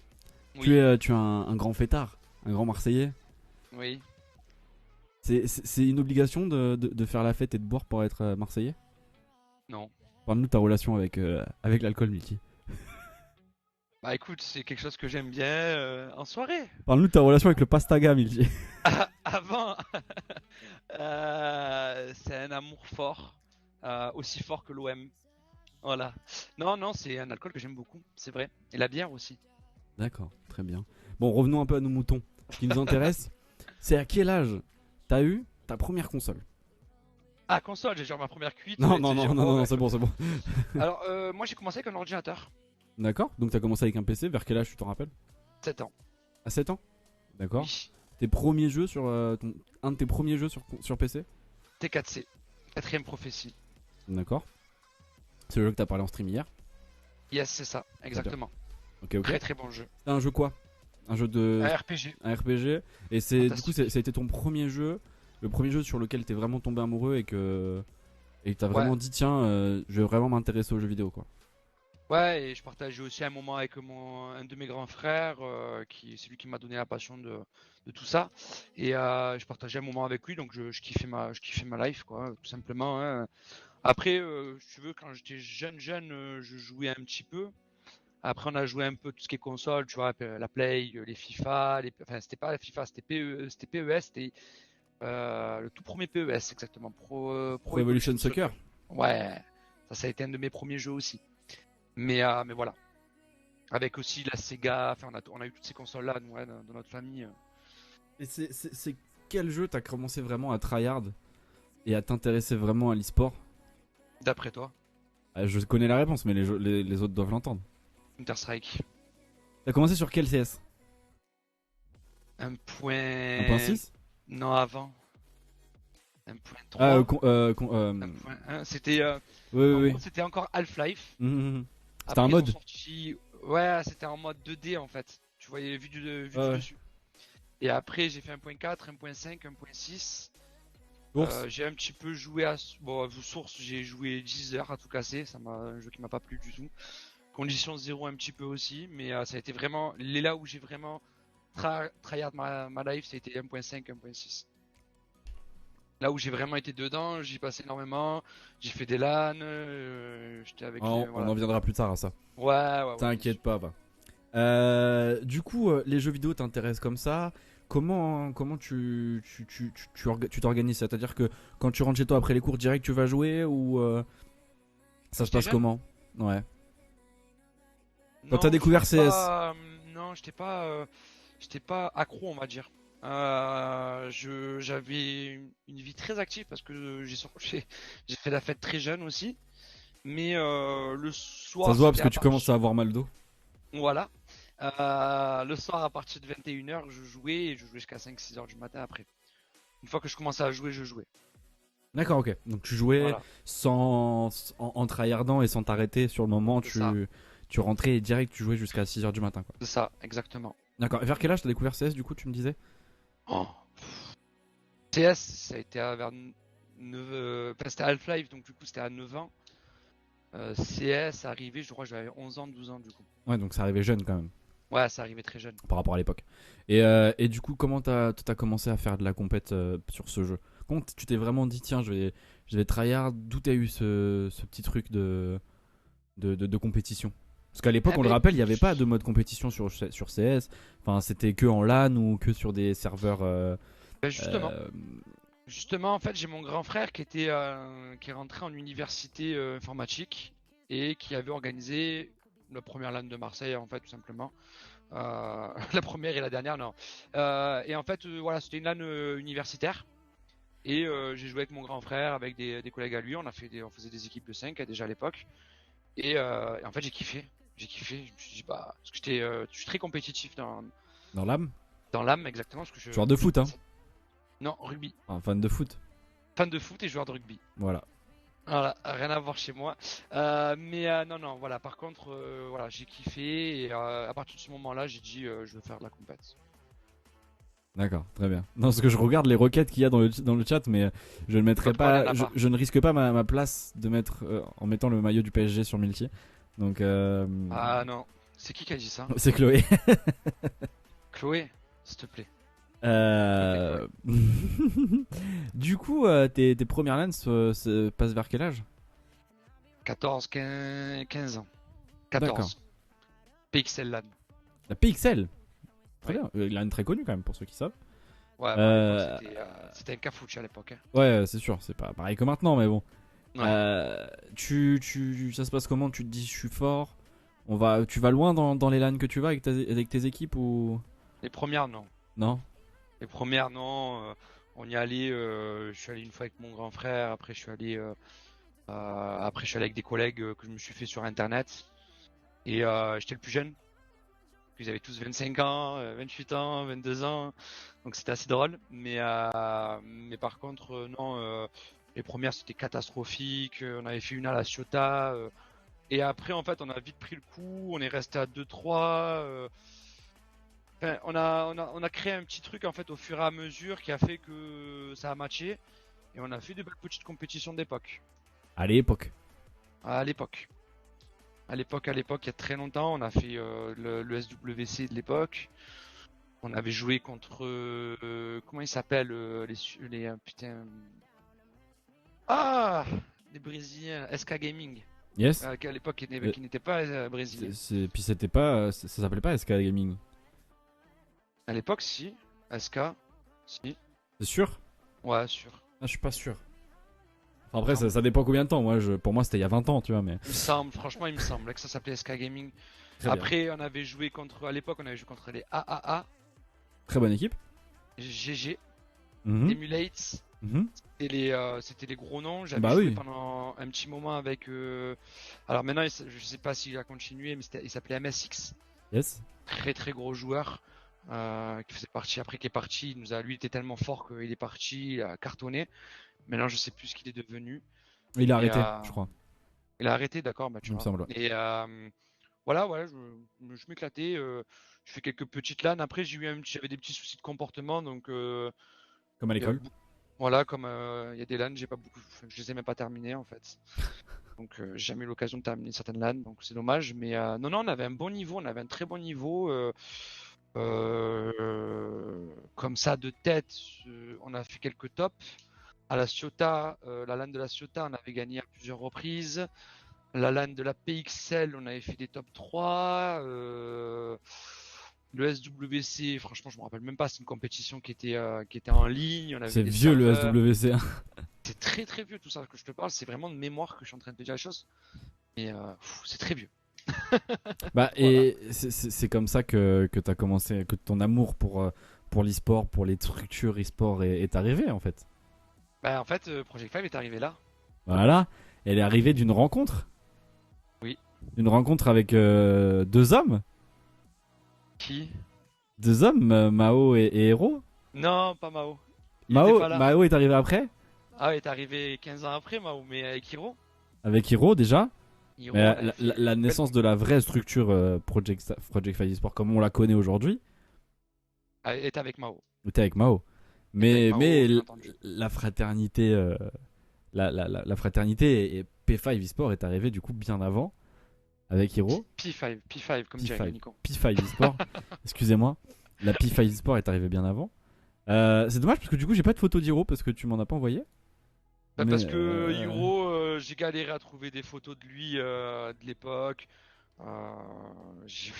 Oui, tu es un grand fêtard, un grand Marseillais. oui. C'est une obligation de faire la fête et de boire pour être Marseillais? Non. Parle-nous de ta relation avec l'alcool, Milty. Bah écoute, c'est quelque chose que j'aime bien en soirée. Parle-nous de ta relation avec le pastaga, Milty. Avant, c'est un amour fort, aussi fort que l'OM. Voilà. Non, non, c'est un alcool que j'aime beaucoup, c'est vrai. Et la bière aussi. D'accord, très bien. Bon, revenons un peu à nos moutons. Ce qui nous intéresse, c'est à quel âge t'as eu ta première console? Ah, console, j'ai genre ma première cuite. Non, tu non, sais, non, genre, non, oh, non, ouais. c'est bon, c'est bon. Alors, moi j'ai commencé avec un ordinateur, D'accord, donc t'as commencé avec un PC, vers quel âge tu t'en rappelles? 7 ans. À 7 ans? D'accord. Oui. Tes premiers jeux sur. Un de tes premiers jeux sur PC? T4C, quatrième prophétie. D'accord. C'est le jeu que t'as parlé en stream hier. Yes, c'est ça, exactement. Ok, ok. Très très bon jeu. C'est un jeu quoi? Un jeu de. Un RPG. Un RPG. Et c'est du coup, Fantastique. ça a été ton premier jeu. Le premier jeu sur lequel t'es vraiment tombé amoureux et que. Et que t'as vraiment dit, tiens, je vais vraiment m'intéresser aux jeux vidéo quoi. Ouais, et je partageais aussi un moment avec un de mes grands frères, c'est lui qui m'a donné la passion de tout ça. Et je partageais un moment avec lui, donc je kiffais ma life, quoi, tout simplement. Hein. Après, si tu veux, quand j'étais jeune, je jouais un petit peu. Après, on a joué un peu tout ce qui est console, tu vois, la Play, les FIFA, enfin, c'était pas la FIFA, c'était PES, c'était le tout premier PES, exactement, Pro Evolution Soccer. Ouais, ça a été un de mes premiers jeux aussi. Mais voilà. Avec aussi la Sega, enfin on a eu toutes ces consoles là nous, ouais, dans notre famille. Et c'est quel jeu t'as commencé vraiment à tryhard et à t'intéresser vraiment à l'e-sport? D'après toi, Je connais la réponse, mais les autres doivent l'entendre. Counter-Strike. T'as commencé sur quel CS? 1.6. 1.6? Non, avant. 1.3. Ah, 1.1. C'était oui, en oui, gros, c'était encore Half-Life. oui. C'était Après, un ils ont mode? sorti... Ouais, c'était en mode 2D en fait. Tu voyais vu du Ouais. dessus. Et après, j'ai fait 1.4, 1.5, 1.6. Ours. J'ai un petit peu joué à bon, Source, j'ai joué 10 heures à tout casser, ça m'a un jeu qui m'a pas plu du tout. Condition 0 un petit peu aussi, mais ça a été vraiment là où j'ai vraiment tryhard ma life, ça a été 1.5, 1.6. Là où j'ai vraiment été dedans, j'y passé énormément, j'ai fait des LAN, j'étais avec On voilà. en viendra plus tard à ça. Ouais. T'inquiète pas, bah. Du coup, les jeux vidéo t'intéressent comme ça. Comment tu t'organises? C'est-à-dire que quand tu rentres chez toi après les cours, direct tu vas jouer ou ça se passe J'étais comment? Ouais. Quand Non, t'as découvert j'étais CS? pas, non, j'étais pas accro, on va dire. J'avais une vie très active parce que j'ai fait la fête très jeune aussi. Mais le soir, Ça se voit parce c'était que à tu commences à avoir mal d'eau. Voilà. Le soir, à partir de 21h, je jouais et je jouais jusqu'à 5-6 heures du matin après. Une fois que je commençais à jouer, je jouais. D'accord, ok. Donc tu jouais Voilà. en tryhardant et sans t'arrêter sur le moment, C'est ça. tu rentrais et direct tu jouais jusqu'à 6h du matin quoi. C'est ça, exactement. D'accord. Et vers quel âge t'as découvert CS du coup, tu me disais? Oh. CS, ça a été vers 9... enfin, c'était Half-Life, donc du coup c'était à 9 ans. CS arrivé, je crois que j'avais 11 ans, 12 ans du coup. Ouais, donc ça arrivait jeune quand même, Ouais, ça arrivait très jeune. par rapport à l'époque. Et du coup, comment t'as commencé à faire de la compète sur ce jeu? Comment tu t'es vraiment dit, tiens, je vais tryhard, d'où t'as eu ce petit truc de compétition? Parce qu'à l'époque, Eh on le ben, rappelle, il n'y avait pas de mode compétition sur CS. Enfin, c'était que en LAN ou que sur des serveurs. ben, justement. Euh, Justement, en fait, j'ai mon grand frère qui est rentré en université informatique et qui avait organisé la première LAN de Marseille, en fait, tout simplement. La première et la dernière, non. Et en fait, voilà, c'était une LAN universitaire. Et j'ai joué avec mon grand frère, avec des collègues à lui. On faisait des équipes de 5 déjà à l'époque. Et en fait, j'ai kiffé. J'ai kiffé. Je me suis dit, bah, parce que je suis très compétitif dans l'âme? dans l'âme, exactement. Parce que Joueur de foot, hein? Non, rugby. Enfin, fan de foot. Fan de foot et joueur de rugby. Voilà. Voilà, rien à voir chez moi. Non, non, voilà. Par contre, voilà, j'ai kiffé et à partir de ce moment-là, j'ai dit, je veux faire de la compète. D'accord, très bien. Non, parce que je regarde les requêtes qu'il y a dans le chat, mais je ne mettrai Pourquoi il y en pas, a pas je ne risque pas ma place de mettre en mettant le maillot du PSG sur Miltier. Donc, Ah non, c'est qui a dit ça? c'est Chloé. Chloé, s'il te plaît. Euh, Du coup, tes premières LAN se passent vers quel âge? 14, 15 ans. D'accord. 14. PXL LAN. La PXL. Très Ouais. bien. LAN très connu quand même pour ceux qui savent. Ouais, Euh, c'était un cafouche à l'époque. Hein. Ouais, c'est sûr, c'est pas pareil que maintenant, mais bon. Ouais. Ça se passe comment? Tu te dis, je suis fort. Tu vas loin dans les LAN que tu vas avec tes équipes ou Les premières, non. non? Les premières, non. On y allait. Je suis allé une fois avec mon grand frère. Après, je suis allé avec des collègues que je me suis fait sur internet. Et j'étais le plus jeune. Ils avaient tous 25 ans, 28 ans, 22 ans. Donc c'était assez drôle. Mais par contre, non. Les premières, c'était catastrophique. On avait fait une à la Ciotat. Et après, en fait, on a vite pris le coup. On est resté à 2-3. Enfin, on a créé un petit truc en fait au fur et à mesure qui a fait que ça a matché. Et on a fait de belles petites compétitions d'époque. À l'époque. À l'époque. À l'époque, il y a très longtemps, on a fait le SWC de l'époque. On avait joué contre comment ils s'appellent putain. Ah, les Brésiliens, SK Gaming, Yes. qui à l'époque qui n'était pas brésilien. Puis c'était pas, ça s'appelait pas SK Gaming. À l'époque, si, SK, si, C'est sûr? ouais, sûr. Ah, je suis pas sûr. Enfin, après, ça dépend combien de temps. Pour moi, c'était il y a 20 ans, tu vois, mais. Il me semble, franchement, il me semblait que ça s'appelait SK Gaming. Très bien. Après, à l'époque, on avait joué contre les AAA, Très bonne équipe. GG, Mhm. Emulates. Mhm. C'était les gros noms. J'avais Bah joué oui. pendant un petit moment avec. Alors maintenant, je sais pas s'il a continué, mais il s'appelait MSX. Yes. Très très gros joueur qui faisait partie. Après, qui est parti, lui, il était tellement fort qu'il est parti, il a cartonné. Maintenant, je sais plus ce qu'il est devenu. Il a Et, arrêté, je crois. Il a arrêté, d'accord, bah tu Il me vois. semble. Et voilà, ouais, je m'éclatais. Je fais quelques petites LAN. Après, j'avais des petits soucis de comportement, donc. Comme à Il y a l'école. Voilà, comme il y a des LAN, j'ai pas beaucoup, enfin, je les ai même pas terminés en fait. Donc j'ai jamais eu l'occasion de terminer certaines LAN, donc c'est dommage. Mais non, non, on avait un bon niveau, on avait un très bon niveau. Comme ça de tête, on a fait quelques tops. À la Ciotat, la LAN de la Ciotat, on avait gagné à plusieurs reprises. La LAN de la PXL, on avait fait des top 3. Le SWC, franchement, je me rappelle même pas, c'est une compétition qui était en ligne. On avait C'est des vieux le serveurs. SWC. C'est très très vieux tout ça que je te parle. C'est vraiment de mémoire que je suis en train de te dire la chose. Mais c'est très vieux. Bah, et c'est comme ça que t'as commencé, que ton amour pour l'e-sport, pour les structures e-sport est arrivé en fait. Bah en fait, Project 5 est arrivé là. Voilà. Elle est arrivée d'une rencontre. Oui. Une rencontre avec deux hommes. Qui? Deux hommes, Mao et Hero. Non, pas Mao. Il était pas là. Mao est arrivé après. Ah, il est arrivé 15 ans après Mao, mais avec Hiro. Avec Hero déjà. Hiro, Mais on a fait la une naissance de la vraie structure Project 5 eSport comme on la connaît aujourd'hui est avec Mao. était avec Mao. Était avec Mao, Mais bien entendu. la fraternité, la fraternité est P5 eSport est arrivé du coup bien avant avec Hiro. P5 comme dirait P5, Nico. P5 eSport, excusez-moi. La P5 eSport est arrivée bien avant. C'est dommage parce que du coup j'ai pas de photo d'Hiro parce que tu m'en as pas envoyé. Bah, Mais, parce que Hiro, j'ai galéré à trouver des photos de lui de l'époque. J'ai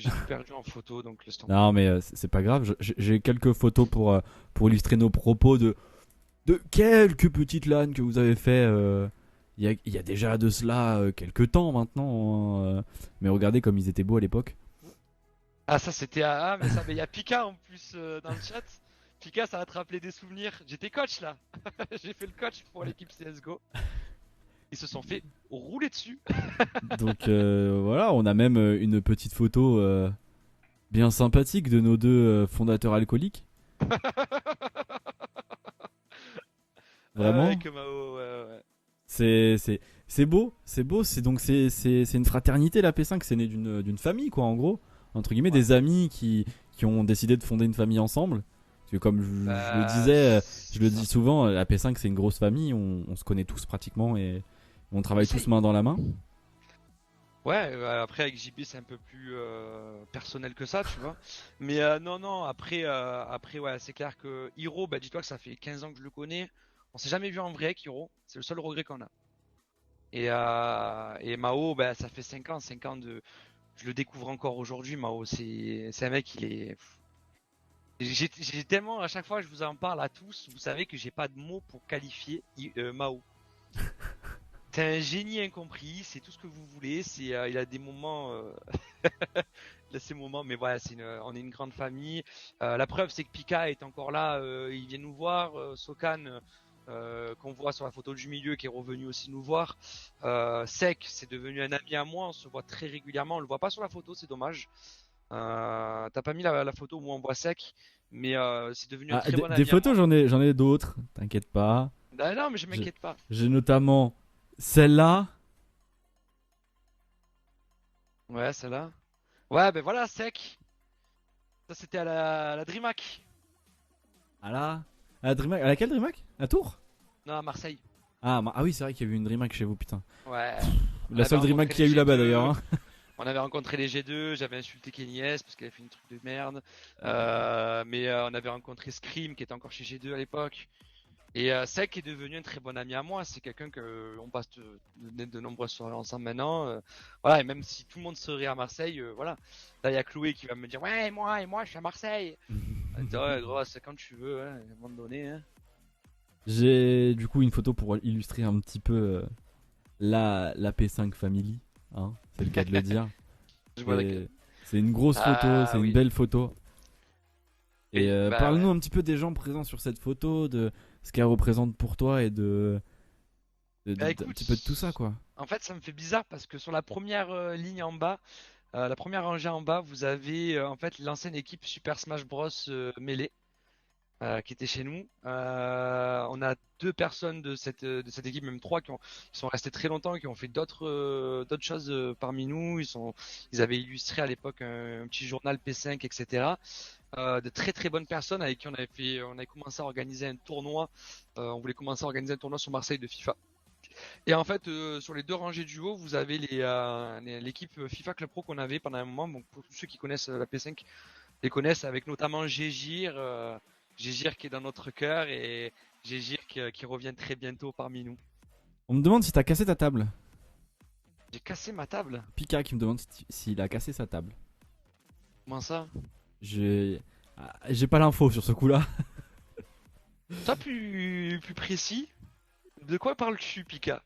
tout perdu en photo, donc laisse tomber. Non mais c'est pas grave, j'ai quelques photos pour illustrer nos propos de quelques petites LAN que vous avez fait il y a déjà de cela quelques temps maintenant. Mais regardez comme ils étaient beaux à l'époque. Ah, ça c'était AA, mais ça, mais il y a Pika en plus dans le chat. Pika, ça va te rappeler des souvenirs. J'étais coach là. J'ai fait le coach pour l'équipe CSGO. Ils se sont fait rouler dessus. Donc voilà, on a même une petite photo bien sympathique de nos deux fondateurs alcooliques. Vraiment. Avec Mao, ouais. C'est beau, c'est donc c'est une fraternité la P5, c'est né d'une famille quoi en gros, entre guillemets des amis qui ont décidé de fonder une famille ensemble. Parce que comme je le disais, je le dis souvent, la P5 c'est une grosse famille, on se connaît tous pratiquement et on travaille tous main dans la main. Ouais, après avec JB c'est un peu plus personnel que ça, tu vois. Mais non, après ouais, c'est clair que Hiro, bah dis-toi que ça fait 15 ans que je le connais. On s'est jamais vu en vrai avec Hiro, c'est le seul regret qu'on a. Et Mao, bah ça fait 5 ans, 5 ans de... Je le découvre encore aujourd'hui, Mao, c'est un mec, il est... J'ai tellement, à chaque fois je vous en parle à tous, vous savez que j'ai pas de mots pour qualifier Mao. C'est un génie incompris, c'est tout ce que vous voulez, il a des moments... Il a ses moments, mais voilà, on est une grande famille. La preuve, c'est que Pika est encore là, il vient nous voir. Sokan, qu'on voit sur la photo du milieu, qui est revenu aussi nous voir. Sec, c'est devenu un ami à moi, on se voit très régulièrement. On le voit pas sur la photo, c'est dommage. T'as pas mis la photo où on voit Sec, mais c'est devenu un très bon ami des à photos, moi. j'en ai d'autres, t'inquiète pas. Ah non, mais je m'inquiète pas. J'ai notamment celle-là. Ouais, celle-là. Ouais, ben voilà, Sec. Ça, c'était à la DreamHack. À la DreamHack. À laquelle DreamHack? À Tours? Non, à Marseille. Ah oui, c'est vrai qu'il y a eu une DreamHack chez vous, putain. Ouais. La seule DreamHack qu'il y a eu là-bas d'ailleurs. Hein. On avait rencontré les G2, j'avais insulté Kenny S parce qu'elle a fait une truc de merde. Mais on avait rencontré Scream qui était encore chez G2 à l'époque. Et Sek est devenu un très bon ami à moi. C'est quelqu'un que on passe de nombreuses soirées ensemble maintenant. Voilà, et même si tout le monde serait à Marseille, voilà. Là, il y a Chloé qui va me dire ouais, moi je suis à Marseille. Ouais, gros, c'est quand tu veux, hein, à un moment donné. Hein. J'ai du coup une photo pour illustrer un petit peu la P5 Family. Hein, c'est le cas de le dire. C'est une grosse photo, c'est une belle photo. Et parle-nous un petit peu des gens présents sur cette photo, de ce qu'elle représente pour toi et écoute, un petit peu de tout ça quoi. En fait, ça me fait bizarre parce que sur la première ligne en bas, la première rangée en bas, vous avez en fait l'ancienne équipe Super Smash Bros Melee qui était chez nous. On a 2 personnes de cette équipe, même 3 qui sont restés très longtemps, qui ont fait d'autres choses parmi nous. Ils avaient illustré à l'époque un petit journal P5, etc. De très très bonnes personnes avec qui on avait commencé à organiser un tournoi. On voulait commencer à organiser un tournoi sur Marseille de FIFA. Et en fait, sur les 2 rangées du haut, vous avez l'équipe FIFA Club Pro qu'on avait pendant un moment. Donc pour tous ceux qui connaissent la P5, les connaissent avec notamment Gégir qui est dans notre cœur et Gégir qui revient très bientôt parmi nous. On me demande si t'as cassé ta table. J'ai cassé ma table. Pika qui me demande s'il a cassé sa table. Comment ça? J'ai pas l'info sur ce coup-là. Toi plus précis, de quoi parles-tu, Pika?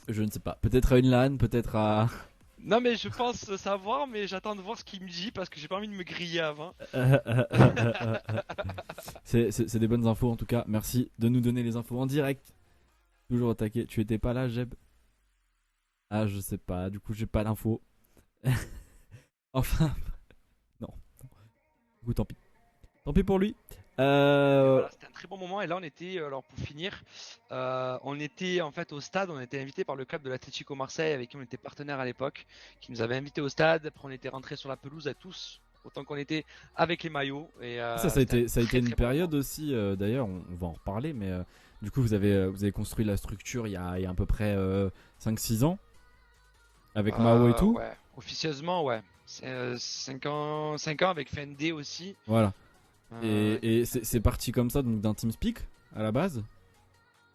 Je ne sais pas. Peut-être à une LAN, peut-être à... Non mais je pense savoir, mais j'attends de voir ce qu'il me dit parce que j'ai pas envie de me griller avant. C'est des bonnes infos en tout cas. Merci de nous donner les infos en direct. Toujours attaqué. Tu étais pas là, Jeb? Ah, je sais pas. Du coup, j'ai pas l'info. Enfin, non. Du coup, tant pis. Tant pis pour lui. Voilà, c'était un très bon moment et là on était, alors pour finir, on était en fait au stade, on était invité par le club de l'Atlético Marseille avec qui on était partenaire à l'époque, qui nous avait invité au stade, après on était rentré sur la pelouse à tous, autant qu'on était avec les maillots. Et, ça a été une très période aussi, d'ailleurs on va en reparler, mais Du coup, vous avez construit la structure il y a à peu près 5-6 ans avec Mao et tout. Ouais, officieusement, ouais. C'est 5 ans, 5 ans avec Fende aussi. Voilà. Euh, Et c'est parti comme ça, donc d'un TeamSpeak à la base.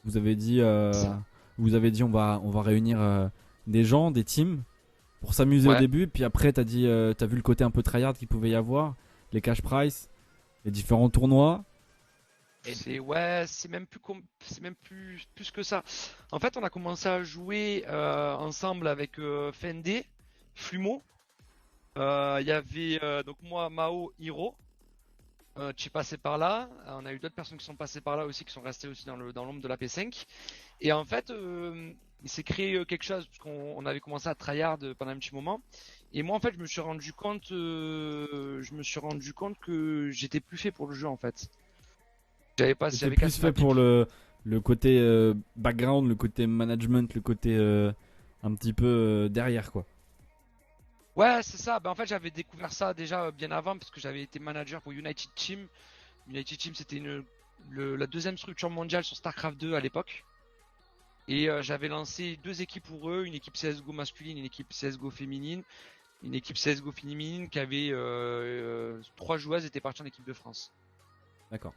Vous avez dit, Ça. on va réunir des gens, des teams pour s'amuser au Ouais. début. Puis après, t'as vu le côté un peu tryhard qu'il pouvait y avoir, les cash price, les différents tournois. C'est même plus que ça. En fait, on a commencé à jouer ensemble avec Fende, Flumo. Il y avait donc moi, Mao, Hiro. Tu es passé par là. On a eu d'autres personnes qui sont passées par là aussi, qui sont restées aussi dans l'ombre de la P5. Et en fait, il s'est créé quelque chose parce qu'on avait commencé à tryhard pendant un petit moment. Et moi, en fait, je me suis rendu compte que j'étais plus fait pour le jeu en fait. C'était J'avais plus cassé ma fait pipe. pour le côté background, le côté management, le côté un petit peu derrière quoi. Ouais, c'est ça. En fait, j'avais découvert ça déjà bien avant parce que j'avais été manager pour United Team. United Team, c'était la deuxième structure mondiale sur StarCraft 2 à l'époque. Et j'avais lancé 2 équipes pour eux, une équipe CSGO masculine, une équipe CSGO féminine. Une équipe CSGO féminine qui avait 3 joueuses étaient parties en équipe de France. D'accord.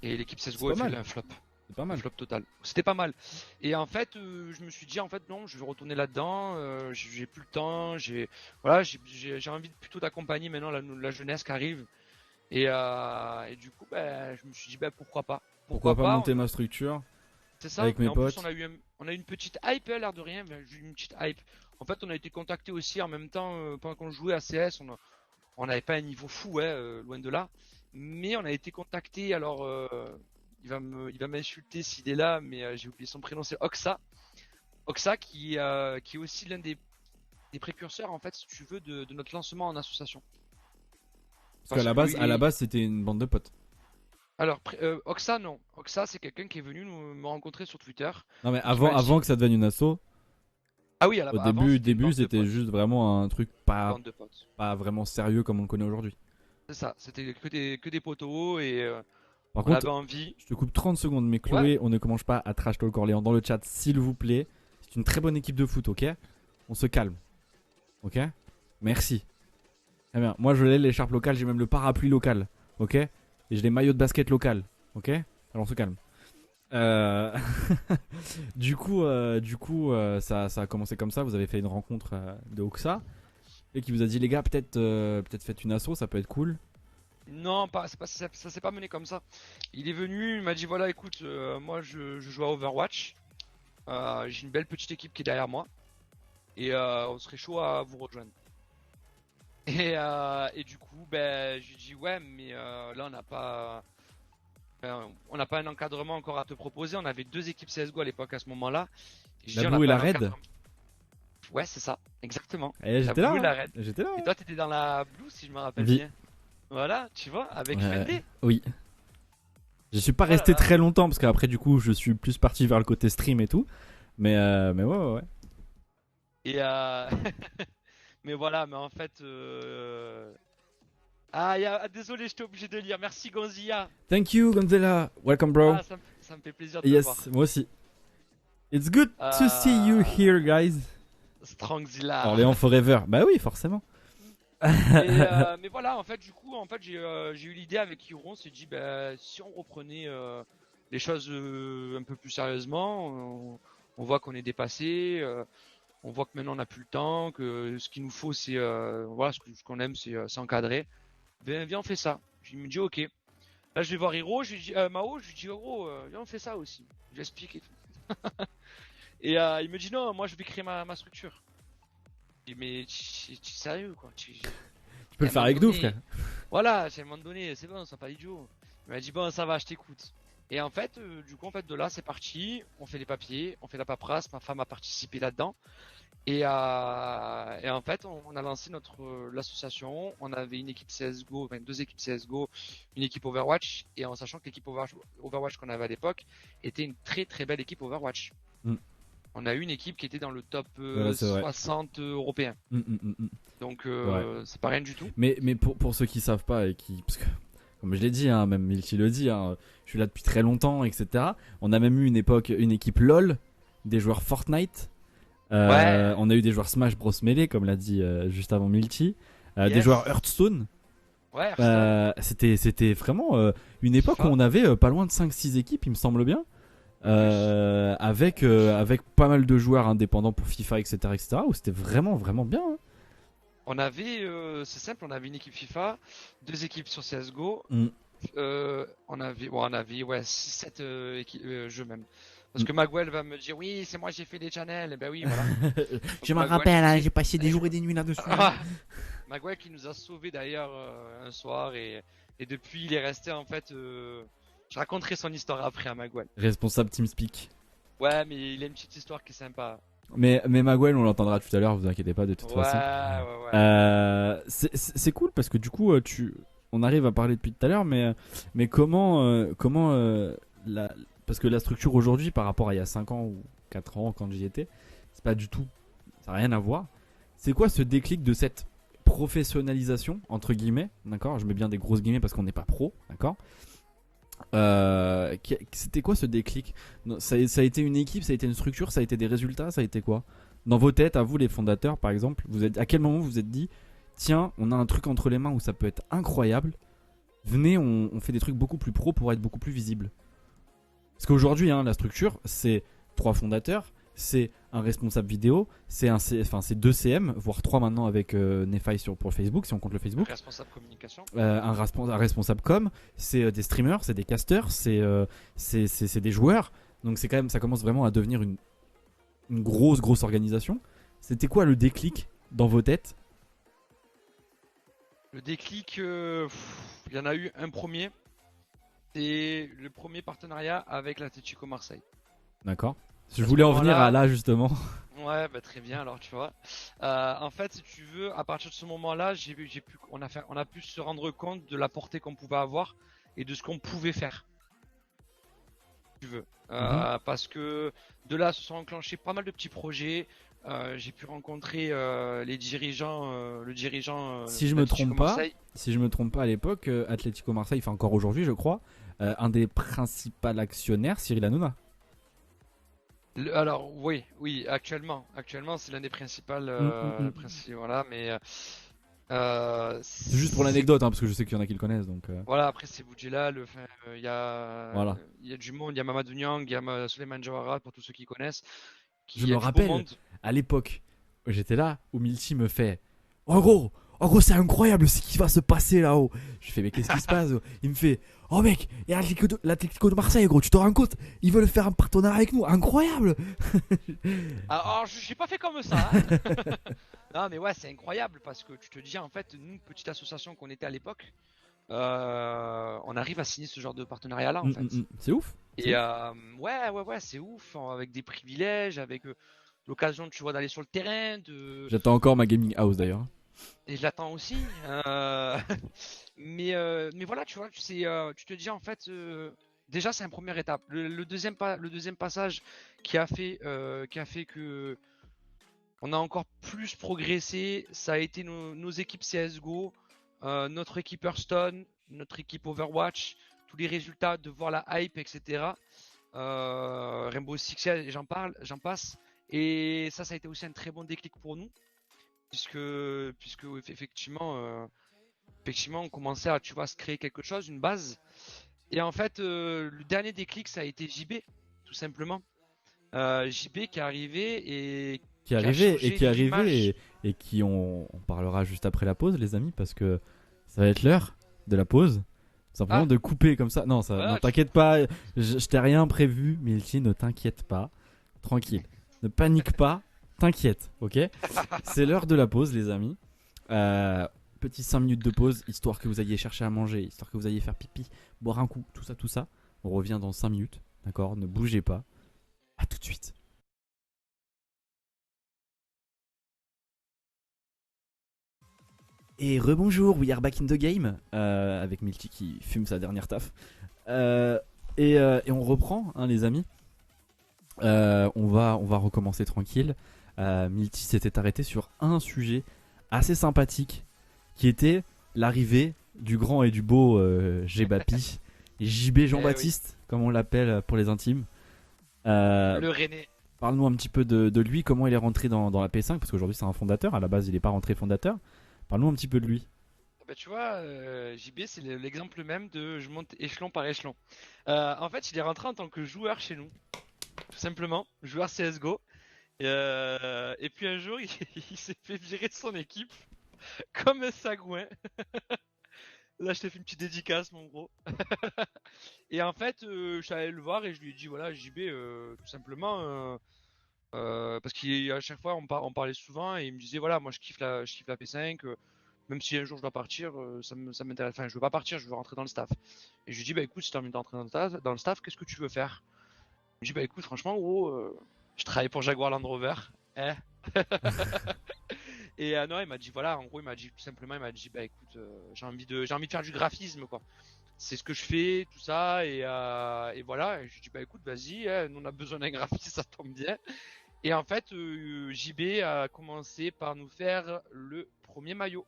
Et l'équipe C'est CSGO pas a fait mal. un flop. C'est pas mal. Flop total. C'était pas mal. Et en fait, je me suis dit en fait non, je vais retourner là-dedans. J'ai plus le temps. J'ai envie plutôt d'accompagner maintenant la jeunesse qui arrive. Et du coup, je me suis dit pourquoi pas. Pourquoi pas monter on- ma structure C'est ça. avec Et mes en plus, potes. on a eu une petite hype, l'air de rien. J'ai eu une petite hype. En fait, on a été contacté aussi en même temps pendant qu'on jouait à CS. On n'avait pas un niveau fou, loin de là. Mais on a été contacté. Alors, il va m'insulter s'il est là, mais j'ai oublié son prénom. C'est Oxa. Oxa qui est aussi l'un des précurseurs, en fait, si tu veux, de notre lancement en association. Parce qu'à que la base, c'était une bande de potes. Alors, Oxa, non. Oxa, c'est quelqu'un qui est venu me rencontrer sur Twitter. Non mais Qui m'a dit- avant que ça devienne une asso, Ah oui, au avant, c'était une bande de c'était potes. juste vraiment un truc Bande de potes. pas vraiment sérieux comme on le connaît aujourd'hui. C'est ça, c'était que des potos et Par on contre, avait envie. je te coupe 30 secondes, mais Chloé, on ne commence pas à trash talk Orléans dans le chat, s'il vous plaît. C'est une très bonne équipe de foot, ok? On se calme. Ok? Merci. Très bien. Moi, je l'ai l'écharpe locale, j'ai même le parapluie local. Ok? Et j'ai les maillots de basket local. Ok? Alors, on se calme. Euh, du coup, ça a commencé comme ça. Vous avez fait une rencontre de Oxa et qui vous a dit, les gars, peut-être faites une asso, ça peut être cool. Non, ça s'est pas mené comme ça. Il est venu, il m'a dit voilà, écoute, moi je joue à Overwatch. J'ai une belle petite équipe qui est derrière moi. Et on serait chaud à vous rejoindre. Et du coup, je lui dis ouais, mais là on n'a pas un encadrement encore à te proposer. On avait 2 équipes CSGO à l'époque à ce moment-là. Et je La dis, on n'a Blue et pas la un Red. encadrement. Ouais, c'est ça, exactement. Et La j'étais là. Blue et la Hein. Red. J'étais là. Et toi, t'étais dans la Blue, si je me rappelle Oui. bien. Voilà, tu vois, avec Ouais. Fende. Oui. Je suis pas Oh là resté là. très longtemps parce qu'après, du coup, je suis plus parti vers le côté stream et tout. Mais ouais. Et mais voilà, mais en fait. Désolé, j'étais obligé de lire. Merci Gonzilla. Thank you, Gonzela. Welcome, bro. Ça me fait plaisir de te voir. Yes, moi aussi. It's good to see you here, guys. Strongzilla. Orléans forever. Bah oui, forcément. Mais voilà, en fait, du coup, j'ai eu l'idée avec Hiro. On s'est dit, si on reprenait les choses un peu plus sérieusement, on voit qu'on est dépassé. On voit que maintenant on n'a plus le temps, que ce qu'il nous faut, c'est voilà, ce qu'on aime, c'est s'encadrer. Viens, on fait ça. Je me dis ok. Là, je vais voir Hiro, je lui dis Mao, je lui dis Hiro, viens, on fait ça aussi. Je lui explique et tout. Et il me dit non, moi je vais créer ma structure. Je dis, mais tu es sérieux quoi? Tu peux le faire avec nous, frère. Voilà, à un moment donné, c'est bon, sois pas idiot. Il m'a dit bon, ça va, je t'écoute. Et en fait, du coup, de là, c'est parti. On fait les papiers, on fait la paperasse. Ma femme a participé là-dedans. Et en fait, on a lancé l'association. On avait une équipe CSGO, enfin 2 équipes CSGO, une équipe Overwatch. Et en sachant que l'équipe Overwatch qu'on avait à l'époque était une très très belle équipe Overwatch. Mm. On a eu une équipe qui était dans le top Ouais, c'est vrai. 60 européen. Mm. Donc Ouais. c'est pas rien du tout. Mais pour ceux qui savent pas et qui. Parce que comme je l'ai dit, hein, même Milty le dit, hein, je suis là depuis très longtemps, etc. On a même eu une équipe LOL, des joueurs Fortnite. Ouais. On a eu des joueurs Smash Bros Melee, comme l'a dit juste avant Milty. Des Yes. joueurs Hearthstone. Ouais, Hearthstone. C'était vraiment une époque où FIFA. on avait pas loin de 5-6 équipes, il me semble bien. Avec pas mal de joueurs indépendants pour FIFA, etc. etc. où c'était vraiment, vraiment bien. Hein. On avait, c'est simple, on avait une équipe FIFA, 2 équipes sur CSGO. Mm. On avait ouais, 6-7 jeux même. Parce que Magwell va me dire, oui, c'est moi j'ai fait des channels. Et ben oui, voilà. Je me Magwell rappelle, hein, qui- j'ai passé des jours et des nuits là-dessus. Ah, Magwell qui nous a sauvés d'ailleurs un soir. Et depuis, il est resté en fait. Je raconterai son histoire après à Magwell. Responsable TeamSpeak. Ouais, mais il a une petite histoire qui est sympa. Mais Maguel, on l'entendra tout à l'heure, vous inquiétez pas de toute Ouais, façon. ouais. C'est cool parce que du coup, on arrive à parler depuis tout à l'heure, mais comment, parce que la structure aujourd'hui par rapport à il y a 5 ans ou 4 ans quand j'y étais, c'est pas du tout, ça n'a rien à voir. C'est quoi ce déclic de cette professionnalisation, entre guillemets, d'accord? Je mets bien des grosses guillemets parce qu'on n'est pas pro, d'accord? C'était quoi ce déclic? Ça a été une équipe, ça a été une structure, ça a été des résultats, ça a été quoi? Dans vos têtes, à vous les fondateurs par exemple, à quel moment vous vous êtes dit tiens, on a un truc entre les mains où ça peut être incroyable, venez, on fait des trucs beaucoup plus pro pour être beaucoup plus visible? Parce qu'aujourd'hui, hein, la structure, c'est 3 fondateurs, c'est un responsable vidéo, c'est 2 CM, voire 3 maintenant avec Nephi pour Facebook, si on compte le Facebook. Responsable communication. Un responsable com, c'est des streamers, c'est des casters, c'est des joueurs. Donc c'est quand même, ça commence vraiment à devenir une grosse organisation. C'était quoi le déclic dans vos têtes? Le déclic, il y en a eu un premier. C'est le premier partenariat avec l'Atlético Marseille. D'accord. Je À ce voulais en venir moment-là- à là justement. Ouais, bah très bien alors tu vois. En fait, si tu veux, à partir de ce moment-là, on a pu se rendre compte de la portée qu'on pouvait avoir et de ce qu'on pouvait faire. Si tu veux. Parce que de là se sont enclenchés pas mal de petits projets. J'ai pu rencontrer les dirigeants, le dirigeant. Si je me d'Atlético trompe pas, Marseille. Si je me trompe pas à l'époque, Atlético Marseille, enfin encore aujourd'hui je crois, un des principaux actionnaires, Cyril Hanouna. Alors oui, actuellement c'est l'un des principales, voilà, mais C'est juste pour l'anecdote, hein, parce que je sais qu'il y en a qui le connaissent. Donc, voilà, après c'est Boudjela, il Voilà. y a du monde, il y a Mamadou Niang, il y a Souleymane Jawara pour tous ceux qui connaissent. Je Il y me a du beau rappelle. monde. À l'époque, j'étais là où Milty me fait en gros, c'est incroyable ce qui va se passer là-haut. Je fais mais qu'est-ce qui se passe? Il me fait oh mec, il y a l'Atlético de Marseille, gros, tu te rends compte? Ils veulent faire un partenariat avec nous, incroyable. Alors j'ai pas fait comme ça. Hein. Non mais ouais, c'est incroyable parce que tu te dis en fait, nous petite association qu'on était à l'époque, on arrive à signer ce genre de partenariat là en fait. C'est ouf. Et ouais, c'est ouf, hein, avec des privilèges, avec l'occasion, tu vois, d'aller sur le terrain, J'attends encore ma gaming house d'ailleurs. et je l'attends aussi. Mais voilà, tu vois, tu te dis en fait, déjà c'est une première étape. Le deuxième passage qui a fait que on a encore plus progressé, ça a été nos équipes CSGO, notre équipe Hearthstone, notre équipe Overwatch, tous les résultats, de voir la hype, etc. Rainbow Six Siege, j'en passe. Et ça a été aussi un très bon déclic pour nous, puisque effectivement, on commençait à, tu vois, se créer quelque chose, une base. Et en fait, le dernier déclic, ça a été JB, tout simplement. JB qui est arrivé et et qui on parlera juste après la pause, les amis, parce que ça va être l'heure de la pause. Simplement de couper comme ça. Non, Voilà, non, t'inquiète pas, je t'ai rien prévu, Milty, ne t'inquiète pas. Tranquille. Ne panique pas, t'inquiète, ok? C'est l'heure de la pause, les amis. Petit 5 minutes de pause, histoire que vous ayez chercher à manger, histoire que vous ayez faire pipi, boire un coup, tout ça. On revient dans 5 minutes, d'accord? Ne bougez pas. À tout de suite. Et rebonjour, we are back in the game, avec Milty qui fume sa dernière taf. Et on reprend, hein, les amis. On va recommencer tranquille. Milty s'était arrêté sur un sujet assez sympathique qui était l'arrivée du grand et du beau Gébapi. JB Jean-Baptiste, comme on l'appelle pour les intimes. Le René. Parle-nous un petit peu de lui, comment il est rentré dans la P5, parce qu'aujourd'hui c'est un fondateur, à la base il n'est pas rentré fondateur. Parle-nous un petit peu de lui. Bah, tu vois, JB, c'est l'exemple même de je monte échelon par échelon. En fait, il est rentré en tant que joueur chez nous, tout simplement, joueur CSGO. Et puis un jour, il s'est fait virer de son équipe comme un sagouin. Là, je t'ai fait une petite dédicace, mon gros. Et en fait, je suis allé le voir et je lui ai dit voilà, JB, tout simplement, parce qu'à chaque fois, on parlait souvent et il me disait voilà, moi je kiffe la P5. Même si un jour je dois partir, ça m'intéresse. Enfin, je veux pas partir, je veux rentrer dans le staff. Et je lui dis bah écoute, si t'as envie d'entrer dans le staff, qu'est-ce que tu veux faire? Il me dit bah écoute, franchement, gros, je travaille pour Jaguar Land Rover. Eh. Et non, il m'a dit voilà, en gros, il m'a dit tout simplement, il m'a dit bah écoute, j'ai envie de faire du graphisme quoi. C'est ce que je fais, tout ça, et voilà. Et je lui dis bah écoute, vas-y, nous on a besoin d'un graphiste, ça tombe bien. Et en fait, JB a commencé par nous faire le premier maillot.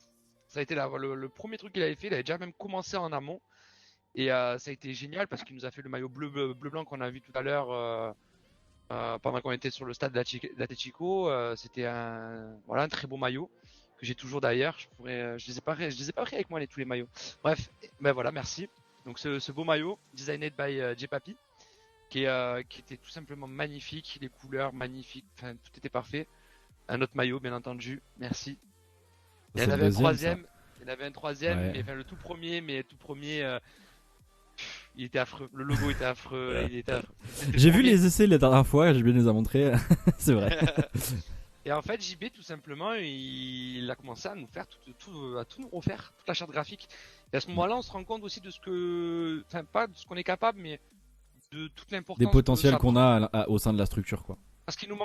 Ça a été le premier truc qu'il avait fait. Il avait déjà même commencé en amont. Et ça a été génial parce qu'il nous a fait le maillot bleu-blanc qu'on a vu tout à l'heure pendant qu'on était sur le stade d'Atletico. C'était un très beau maillot que j'ai toujours d'ailleurs. Je les ai pas pris avec moi tous les maillots. Bref, ben voilà, merci. Donc ce beau maillot, designé by J-Papi, qui était tout simplement magnifique. Les couleurs magnifiques, enfin tout était parfait. Un autre maillot, bien entendu. Merci. Il y en avait un troisième, Ouais. mais enfin le tout premier, il était affreux. Le logo était affreux, il était affreux. C'était J'ai le vu premier. les essais la dernière fois, JB nous a montré. C'est vrai. Et en fait, JB, tout simplement, il a commencé à nous faire à tout nous refaire, toute la charte graphique. Et à ce moment-là, on se rend compte aussi de ce que, enfin pas de ce qu'on est capable, mais de toute l'importance Des que potentiels ça qu'on a au sein de la structure, quoi. Parce qu'il nous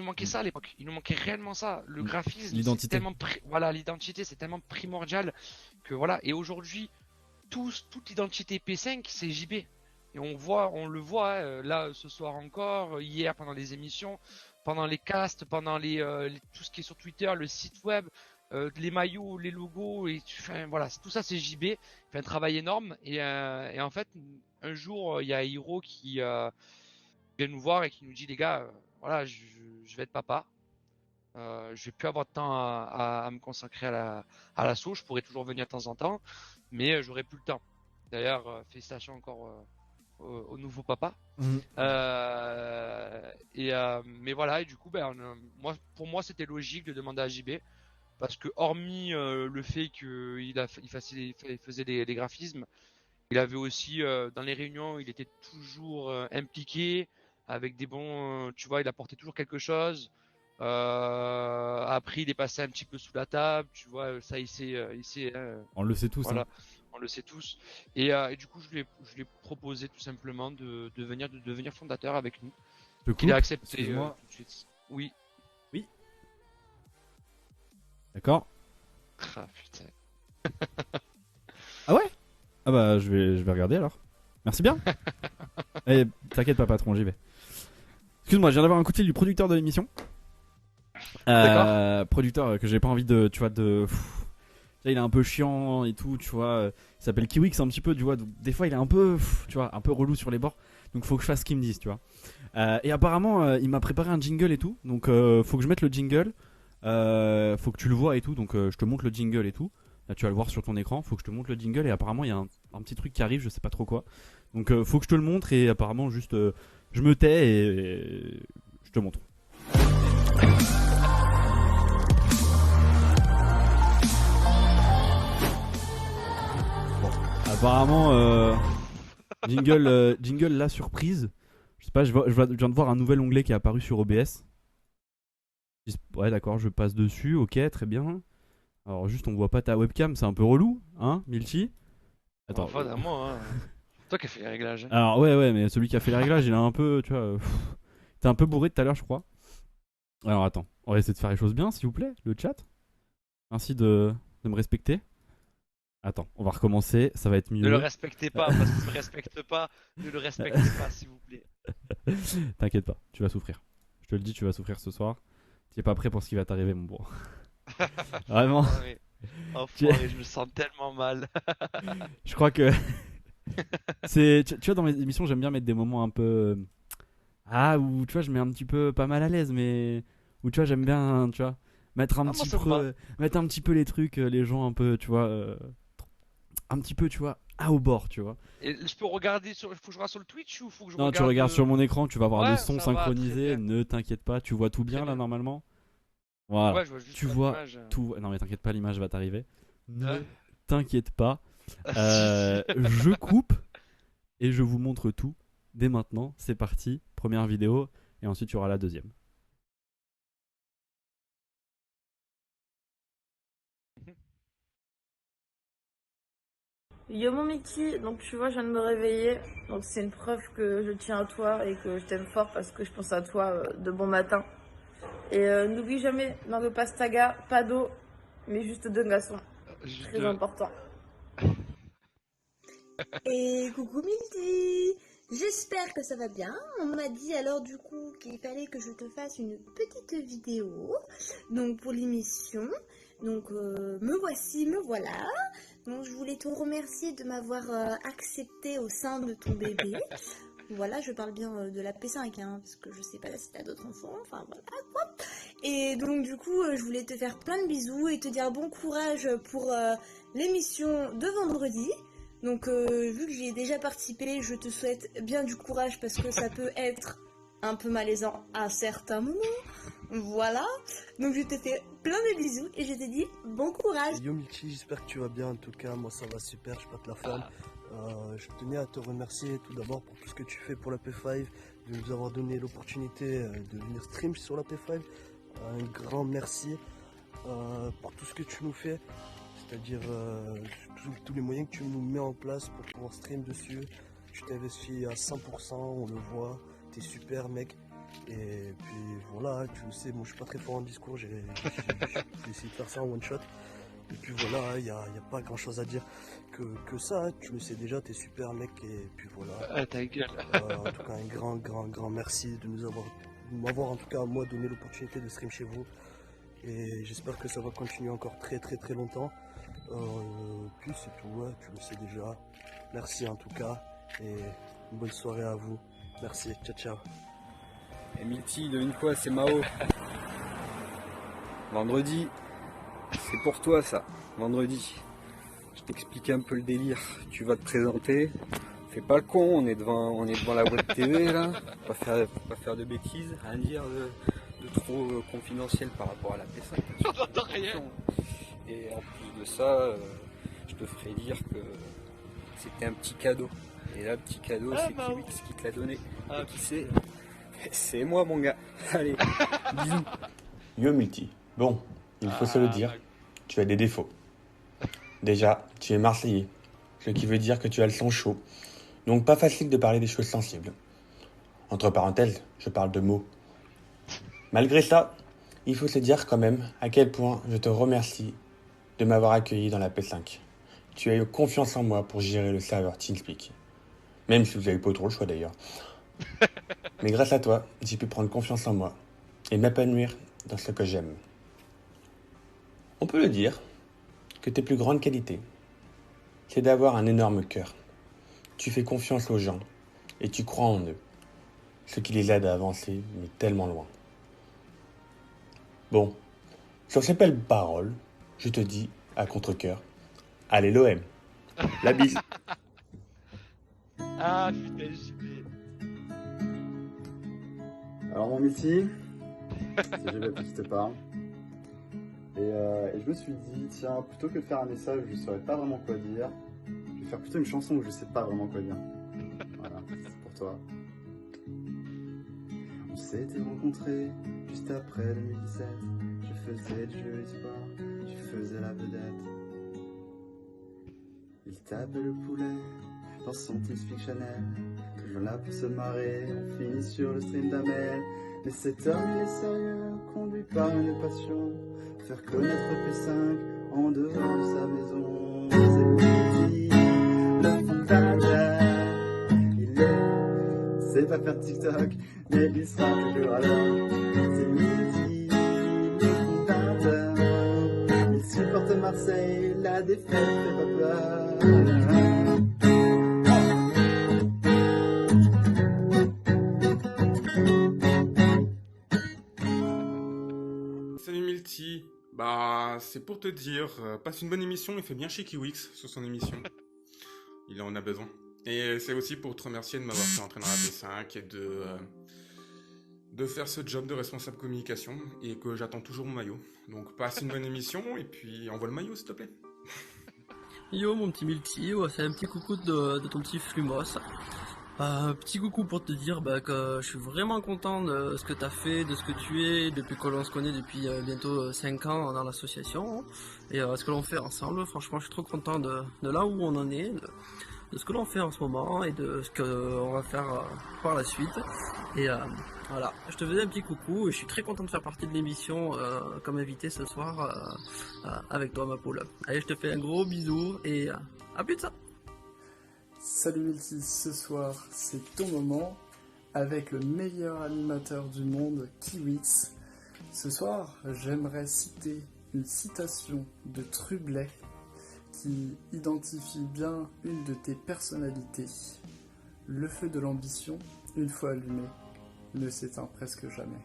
manquait ça à l'époque. Il nous manquait réellement ça. Le graphisme, L'identité. c'est tellement voilà, l'identité, c'est tellement primordial que voilà. Et aujourd'hui, toute l'identité P5, c'est JB. Et on le voit là ce soir encore, hier pendant les émissions, pendant les casts, pendant tout ce qui est sur Twitter, le site web, les maillots, les logos, et enfin, voilà, tout ça c'est JB. Il fait un travail énorme. Et en fait, un jour, il y a Hiro qui vient nous voir et qui nous dit les gars, voilà, je vais être papa. Je vais plus avoir de temps à me consacrer à l'assaut. Je pourrais toujours venir de temps en temps, mais j'aurai plus le temps. D'ailleurs, félicitations encore au nouveau papa. Mais voilà, et du coup, pour moi, c'était logique de demander à JB. Parce que hormis le fait qu'il faisait des graphismes, il avait aussi dans les réunions, il était toujours impliqué avec des bons, tu vois, il apportait toujours quelque chose. Après, il est passé un petit peu sous la table, tu vois, ça il sait, On le sait tous. voilà, Hein. on le sait tous. Et du coup, je lui ai proposé tout simplement de devenir fondateur avec nous. Je Il a coupe. accepté Excuse-moi. tout de suite. Oui. D'accord. Ah putain. Ah ouais. Ah bah je vais regarder alors. Merci bien. Eh, t'inquiète pas patron, j'y vais. Excuse-moi, je viens d'avoir un coup de fil du producteur de l'émission. Producteur que j'ai pas envie de, tu vois, il est un peu chiant et tout, tu vois. Il s'appelle Kiwix un petit peu, tu vois. Donc, des fois il est un peu, tu vois, un peu relou sur les bords. Donc faut que je fasse ce qu'il me dise, tu vois. Et apparemment il m'a préparé un jingle et tout. Donc faut que je mette le jingle. Faut que tu le vois et tout. Donc je te montre le jingle et tout. Là tu vas le voir sur ton écran. Faut que je te montre le jingle et apparemment il y a un petit truc qui arrive, je sais pas trop quoi. Donc faut que je te le montre et apparemment juste je me tais et je te montre. Apparemment jingle la surprise. Je sais pas, je viens de voir un nouvel onglet qui est apparu sur OBS. Ouais d'accord, je passe dessus, ok, très bien. Alors juste on voit pas ta webcam, c'est un peu relou, hein, Milty. Attends. Enfin, à moi, hein. Toi qui as fait les réglages. Hein. Alors ouais, mais celui qui a fait les réglages, il a un peu, tu vois, t'es un peu bourré tout à l'heure, je crois. Alors attends, on va essayer de faire les choses bien, s'il vous plaît, le chat. Merci de me respecter. Attends, on va recommencer, ça va être mieux. Ne le respectez pas, parce qu'il ne me respecte pas. Ne le respectez pas, s'il vous plaît. T'inquiète pas, tu vas souffrir. Je te le dis, tu vas souffrir ce soir. Tu es pas prêt pour ce qui va t'arriver, mon bro. Vraiment. Ah, oui. Enfoiré, je me sens tellement mal. Je crois que tu vois, dans mes émissions, j'aime bien mettre des moments un peu où tu vois, je mets un petit peu pas mal à l'aise, mais où tu vois, j'aime bien, tu vois, mettre un Ah, moi, ça me va. mettre un petit peu les trucs, les gens un peu, tu vois, un petit peu, tu vois, au bord, tu vois. Et je peux regarder sur. Faut que je regarde sur le Twitch ou faut que je Non, tu regarde. regardes sur mon écran, tu vas voir le Ouais, son ça va, très synchronisé, bien. ne t'inquiète pas, tu vois tout Très bien là bien. normalement. Voilà, Ouais, je vois juste tu pas vois l'image. tout. Non mais t'inquiète pas, l'image va t'arriver. Ouais. Ne t'inquiète pas. Je coupe et je vous montre tout dès maintenant. C'est parti, première vidéo et ensuite tu auras la deuxième. Yo mon Mickey, donc tu vois, je viens de me réveiller. Donc c'est une preuve que je tiens à toi et que je t'aime fort parce que je pense à toi de bon matin. Et n'oublie jamais, dans le pastaga, pas d'eau, mais juste deux glaçons. Juste Très important. Et coucou Milty, j'espère que ça va bien. On m'a dit alors du coup qu'il fallait que je te fasse une petite vidéo donc pour l'émission. Donc me voici, me voilà. Donc je voulais te remercier de m'avoir accepté au sein de ton bébé. Voilà, je parle bien de la P5 hein, parce que je sais pas si t'as d'autres enfants, enfin voilà quoi. Et donc du coup je voulais te faire plein de bisous et te dire bon courage pour l'émission de vendredi. Donc vu que j'y ai déjà participé, je te souhaite bien du courage parce que ça peut être un peu malaisant à certains moments. Voilà. Donc je te fais plein de bisous et je te dis bon courage. Yo Milky, j'espère que tu vas bien. En tout cas, moi ça va super, je pète la forme. Je tenais à te remercier tout d'abord pour tout ce que tu fais pour la P5, de nous avoir donné l'opportunité de venir stream sur la P5. Un grand merci pour tout ce que tu nous fais, c'est-à-dire tous les moyens que tu nous mets en place pour pouvoir stream dessus. Tu t'investis à 100%, on le voit, t'es super mec. Et puis voilà, tu le sais, moi je suis pas très fort en discours, j'ai essayé de faire ça en one shot. Et puis voilà, il n'y a pas grand chose à dire que ça, hein. Tu le sais déjà, t'es super mec et puis voilà. Ah, ta gueule. En tout cas un grand merci de m'avoir en tout cas moi donné l'opportunité de stream chez vous. Et j'espère que ça va continuer encore très longtemps. Puis c'est tout, ouais, tu le sais déjà. Merci en tout cas et une bonne soirée à vous. Merci, ciao. Et Milty, devine quoi, c'est Mao. Vendredi, c'est pour toi ça, vendredi. Je t'explique un peu le délire. Tu vas te présenter. Fais pas le con, on est devant la web TV là. Faut pas faire de bêtises, rien dire de trop confidentiel par rapport à la P5. On n'entend rien. Et en plus de ça, je te ferai dire que c'était un petit cadeau. Et là, le petit cadeau, c'est Kiwix qui te l'a donné. Et qui c'est? C'est moi mon gars. Allez, bisous. Yo Multi, bon, il faut se le dire, tu as des défauts. Déjà, tu es marseillais, ce qui veut dire que tu as le son chaud, donc pas facile de parler des choses sensibles. Entre parenthèses, je parle de mots. Malgré ça, il faut se dire quand même à quel point je te remercie de m'avoir accueilli dans la P5. Tu as eu confiance en moi pour gérer le serveur TeamSpeak. Même si vous n'avez pas trop le choix d'ailleurs. Mais grâce à toi, j'ai pu prendre confiance en moi et m'épanouir dans ce que j'aime. On peut le dire que tes plus grandes qualités, c'est d'avoir un énorme cœur. Tu fais confiance aux gens et tu crois en eux, ce qui les aide à avancer, mais tellement loin. Bon, sur ces belles paroles, je te dis à contre-cœur, allez l'OM, la bise. Ah putain, j'y vais. Alors mon Milty, c'est GVP qui te parle. Et je me suis dit, tiens, plutôt que de faire un message où je ne saurais pas vraiment quoi dire, je vais faire plutôt une chanson où je ne sais pas vraiment quoi dire. Voilà, c'est pour toi. On s'était rencontrés juste après 2017. Je faisais du jeu e-sport, tu faisais la vedette. Il tapait le poulet dans son TeamSpeak Chanel. Toujours là pour se marrer, on finit sur le stream d'Amel. Mais cet homme il est sérieux, conduit par une passion. Faire connaître P5 en dehors de sa maison. C'est Milty, le fondateur. Il sait pas faire TikTok, mais il sera toujours à l'heure. C'est Milty, le fondateur. Il supporte Marseille. la défaite fait pas peur. Salut Milty, bah c'est pour te dire, passe une bonne émission, il fait bien chez Kiwix sur son émission. Il en a besoin. Et c'est aussi pour te remercier de m'avoir fait entrer dans la P5 et de faire ce job de responsable communication et que j'attends toujours mon maillot. Donc passe une bonne émission et puis envoie le maillot s'il te plaît. Yo mon petit Milty, ouais, c'est un petit coucou de ton petit Flumos. Petit coucou pour te dire que je suis vraiment content de ce que tu as fait, de ce que tu es, depuis que l'on se connaît depuis bientôt 5 ans dans l'association. Et ce que l'on fait ensemble, franchement je suis trop content de là où on en est, de ce que l'on fait en ce moment et de ce qu'on va faire par la suite. Et voilà, je te faisais un petit coucou et je suis très content de faire partie de l'émission comme invité ce soir avec toi ma poule. Allez, je te fais un gros bisou et à plus tard. Salut Milty, ce soir c'est ton moment avec le meilleur animateur du monde, Kiwix. Ce soir, j'aimerais citer une citation de Trublet qui identifie bien une de tes personnalités. Le feu de l'ambition, une fois allumé, ne s'éteint presque jamais.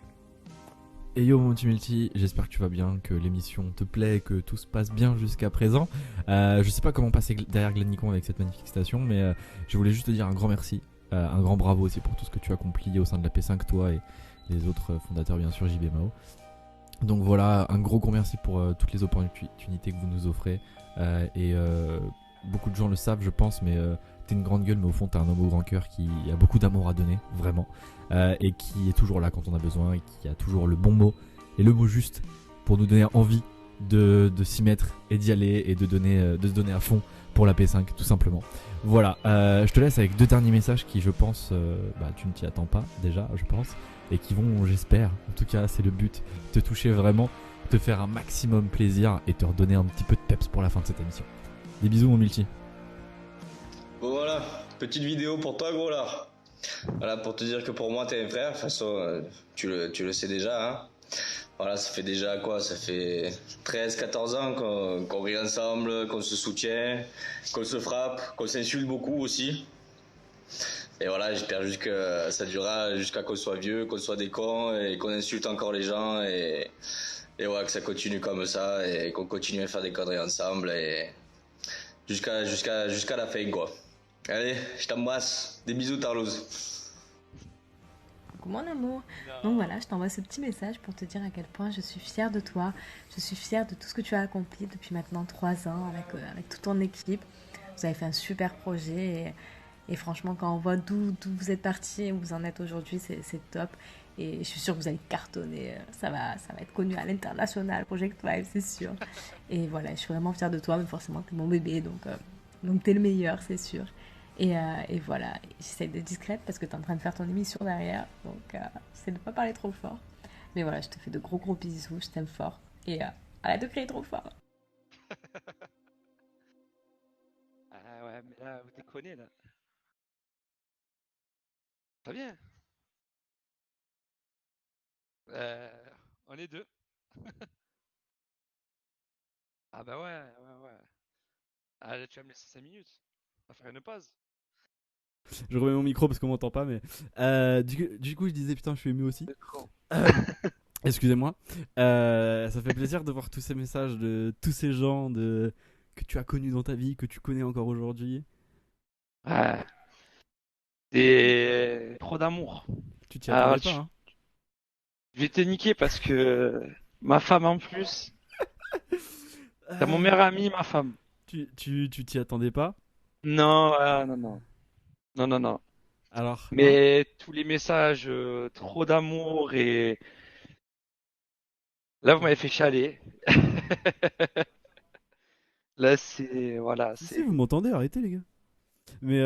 Et yo mon petit Multi, j'espère que tu vas bien, que l'émission te plaît, que tout se passe bien jusqu'à présent. Je sais pas comment passer derrière Glenn Nicon avec cette magnifique station, mais je voulais juste te dire un grand merci, un grand bravo aussi pour tout ce que tu as accompli au sein de la P5, toi et les autres fondateurs bien sûr, JB Mao. Donc voilà, un gros merci pour toutes les opportunités que vous nous offrez. Beaucoup de gens le savent je pense, mais t'es une grande gueule, mais au fond t'es un homme au grand cœur qui a beaucoup d'amour à donner, vraiment. Et qui est toujours là quand on a besoin et qui a toujours le bon mot et le mot juste pour nous donner envie de s'y mettre et d'y aller et de se donner à fond pour la P5 tout simplement. Voilà, je te laisse avec 2 derniers messages qui je pense, tu ne t'y attends pas déjà je pense, et qui vont, j'espère, en tout cas c'est le but, te toucher vraiment, te faire un maximum plaisir et te redonner un petit peu de peps pour la fin de cette émission. Des bisous mon Milty. Bon voilà, petite vidéo pour toi gros là. Voilà, pour te dire que pour moi t'es un frère, de toute façon tu le sais déjà hein. Voilà, ça fait déjà quoi, ça fait 13-14 ans qu'on rit ensemble, qu'on se soutient, qu'on se frappe, qu'on s'insulte beaucoup aussi. Et voilà, j'espère juste que ça durera jusqu'à qu'on soit vieux, qu'on soit des cons et qu'on insulte encore les gens et ouais, que ça continue comme ça et qu'on continue à faire des conneries ensemble et jusqu'à la fin quoi. Allez, je t'embrasse. Des bisous, Tarlouse. Coucou mon amour. Donc voilà, je t'envoie ce petit message pour te dire à quel point je suis fière de toi. Je suis fière de tout ce que tu as accompli depuis maintenant 3 ans avec toute ton équipe. Vous avez fait un super projet et franchement, quand on voit d'où vous êtes partis et où vous en êtes aujourd'hui, c'est top. Et je suis sûre que vous allez cartonner. Ça va être connu à l'international, Project 5, c'est sûr. Et voilà, je suis vraiment fière de toi, mais forcément, t'es mon bébé, donc t'es le meilleur, c'est sûr. Et voilà, j'essaie d'être discrète parce que t'es en train de faire ton émission derrière, donc j'essaie de pas parler trop fort. Mais voilà, je te fais de gros bisous, je t'aime fort. Et arrête de crier trop fort. Ah ouais, mais là, vous déconnez là. Pas bien. On est 2. Ah bah ouais. Ah là, tu vas me laisser 5 minutes. On va faire une pause. Je remets mon micro parce qu'on m'entend pas, mais du coup je disais putain je suis ému aussi. Excusez-moi. Ça fait plaisir de voir tous ces messages de tous ces gens que tu as connus dans ta vie, que tu connais encore aujourd'hui. Ouais. C'est trop d'amour. Tu t'y attendais pas hein. Je vais te niquer parce que ma femme en plus. T'as mon meilleur ami, ma femme. Tu t'y attendais pas? Non. Alors. Mais tous les messages, trop d'amour et là vous m'avez fait chialer. Là c'est voilà. Si vous m'entendez, arrêtez les gars. Mais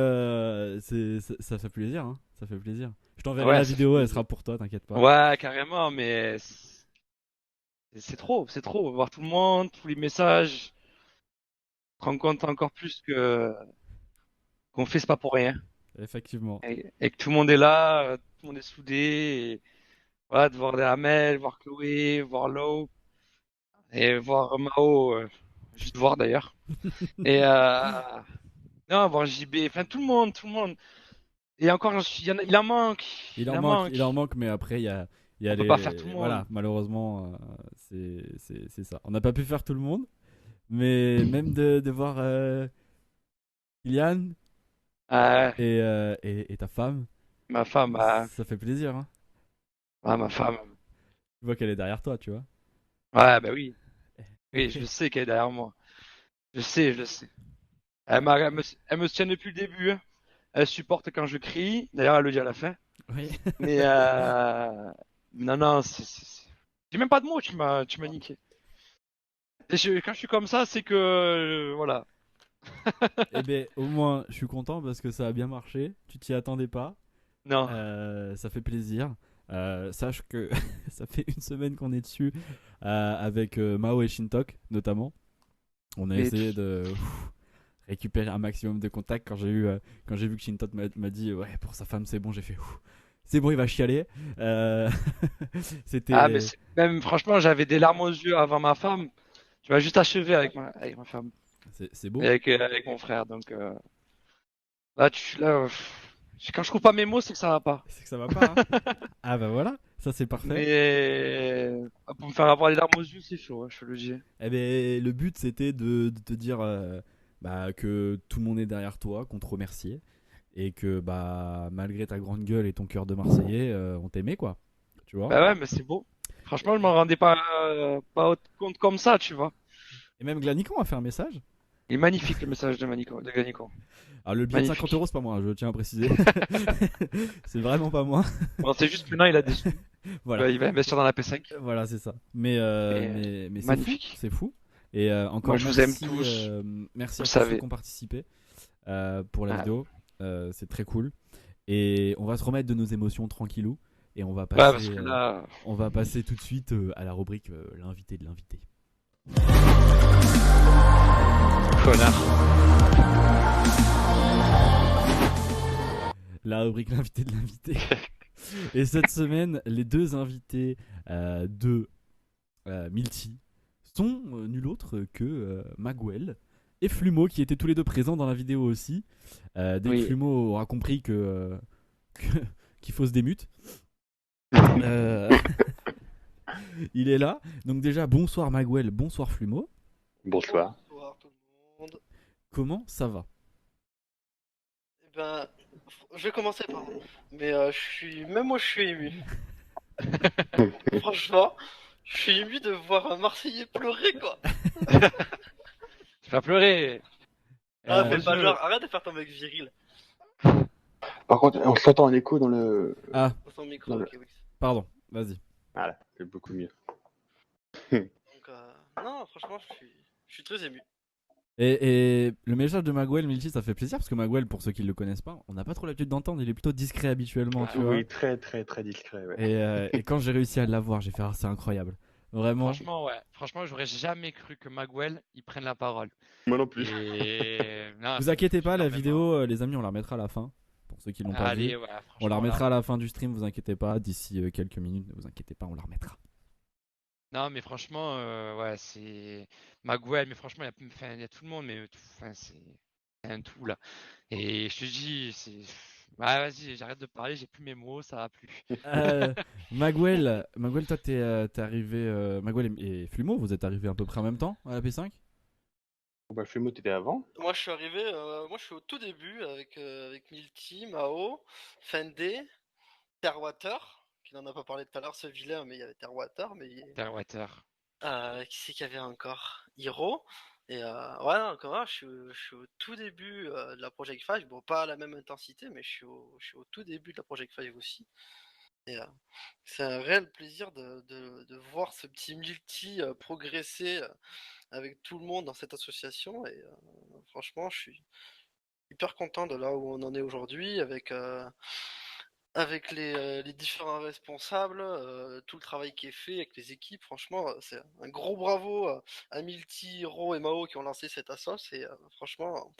ça fait plaisir hein. Ça fait plaisir. Je t'enverrai la vidéo, elle sera pour toi, t'inquiète pas. Ouais carrément, mais c'est trop. Voir tout le monde, tous les messages. Te rends compte encore plus qu'on fait c'est pas pour rien. Effectivement. Et que tout le monde est là, tout le monde est soudé. Et, voilà, de voir des Amel, voir Chloé, voir Lo et voir Mao, juste voir d'ailleurs. Et non, bon, JB, enfin tout le monde, tout le monde. Et encore, il en manque. Il en manque, mais après, il y a On peut pas faire tout le monde. Voilà, malheureusement, c'est ça. On n'a pas pu faire tout le monde, mais même de voir Kylian et ta femme, Ma femme, ça fait plaisir. Hein. ma femme. Tu vois qu'elle est derrière toi, tu vois. Ouais, bah oui. Oui, je sais qu'elle est derrière moi. Je sais, je le sais. Elle me tient depuis le début. Hein. Elle supporte quand je crie. D'ailleurs, elle le dit à la fin. Oui. Mais non, non, j'ai même pas de mots. Tu m'as niqué. Et quand je suis comme ça, c'est que voilà. Eh ben, au moins, je suis content parce que ça a bien marché. Tu t'y attendais pas. Non. Ça fait plaisir. Sache que ça fait une semaine qu'on est dessus avec Mao et Shintok notamment. On a essayé de récupérer un maximum de contacts. Quand j'ai vu que Shintok m'a dit ouais pour sa femme c'est bon, j'ai fait c'est bon, il va chialer. C'était. Ah mais même franchement j'avais des larmes aux yeux avant ma femme. Tu vas juste achever avec ma femme. C'est beau. Et avec mon frère donc là quand je trouve pas mes mots c'est que ça va pas. C'est que ça va pas. Hein. Ah bah voilà, ça c'est parfait. Mais pour me faire avoir les larmes aux yeux c'est chaud, hein, je te le dis. Eh ben le but c'était de te dire que tout le monde est derrière toi, qu'on te remerciait et que bah malgré ta grande gueule et ton cœur de Marseillais, on t'aimait quoi. Tu vois. Bah ouais mais c'est beau. Franchement je m'en rendais pas compte comme ça tu vois. Et même Glanicon a fait un message. Il est magnifique le message de Glanicon. Alors le billet de 50 € c'est pas moi, je tiens à préciser. C'est vraiment pas moi. Bon, c'est juste maintenant il a des sous. Voilà. Il va investir dans la P5. Voilà, c'est ça. Mais magnifique. C'est fou. Et encore moi, je vous aime tous. Merci vous à tous ceux savez. qui ont participé pour la vidéo. C'est très cool. Et on va se remettre de nos émotions tranquillou. Et on va passer, parce que là... on va passer tout de suite à la rubrique l'invité de l'invité. Connard. La rubrique l'invité de l'invité. Et cette semaine, les deux invités de Milty sont nul autre que Magwell et Flumo qui étaient tous les deux présents dans la vidéo aussi. Dès que Flumo aura compris qu'il faut se démute, il est là. Donc déjà, bonsoir Magwell, bonsoir Flumo. Bonsoir. Bonsoir tout le monde. Comment ça va? Eh ben, je vais commencer par mais même moi je suis ému. Franchement, je suis ému de voir un Marseillais pleurer quoi. Tu vas pleurer. Fais pas genre, arrête de faire ton mec viril. Par contre, on s'entend en écho dans le. Ah. Dans son micro, ok, oui. Pardon, vas-y. Voilà, c'est beaucoup mieux. Donc, non, franchement, je suis très ému. Et le message de Magwell, Milty, ça fait plaisir parce que Magwell, pour ceux qui le connaissent pas, on n'a pas trop l'habitude d'entendre, il est plutôt discret habituellement, tu vois. Oui, très très très discret, ouais. Et quand j'ai réussi à l'avoir, j'ai fait c'est incroyable. Vraiment. Franchement, ouais. Franchement, j'aurais jamais cru que Magwell il prenne la parole. Moi non plus. Non, vous inquiétez pas, la vidéo, les amis, on la remettra à la fin. Pour ceux qui l'ont pas vu. Ouais, on la remettra à la fin du stream, vous inquiétez pas. D'ici quelques minutes, ne vous inquiétez pas, on la remettra. Non, mais franchement, ouais, c'est Magwell, mais franchement, il y a tout le monde, mais c'est un tout là. Et je te dis, vas-y, j'arrête de parler, j'ai plus mes mots, ça va plus. Magwell, toi, t'es arrivé. Magwell et Flumo, vous êtes arrivés à peu près en même temps à la P5? Bah, Flumo, t'étais avant. Moi, je suis arrivé, moi, je suis au tout début avec Milty, Mao, Fendé, Terwater. Il n'en a pas parlé tout à l'heure, ce vilain, mais il y avait Terwater. Terwater. Qui c'est qu'il y avait encore? Hiro. Et ouais, non, encore je suis au tout début de la Project 5. Bon, pas à la même intensité, mais je suis au tout début de la Project 5 aussi. Et c'est un réel plaisir de voir ce petit Milty progresser avec tout le monde dans cette association. Et franchement, je suis hyper content de là où on en est aujourd'hui avec les différents responsables, tout le travail qui est fait avec les équipes. Franchement, c'est un gros bravo à Milty, Ro et Mao qui ont lancé cette assoce. Et franchement,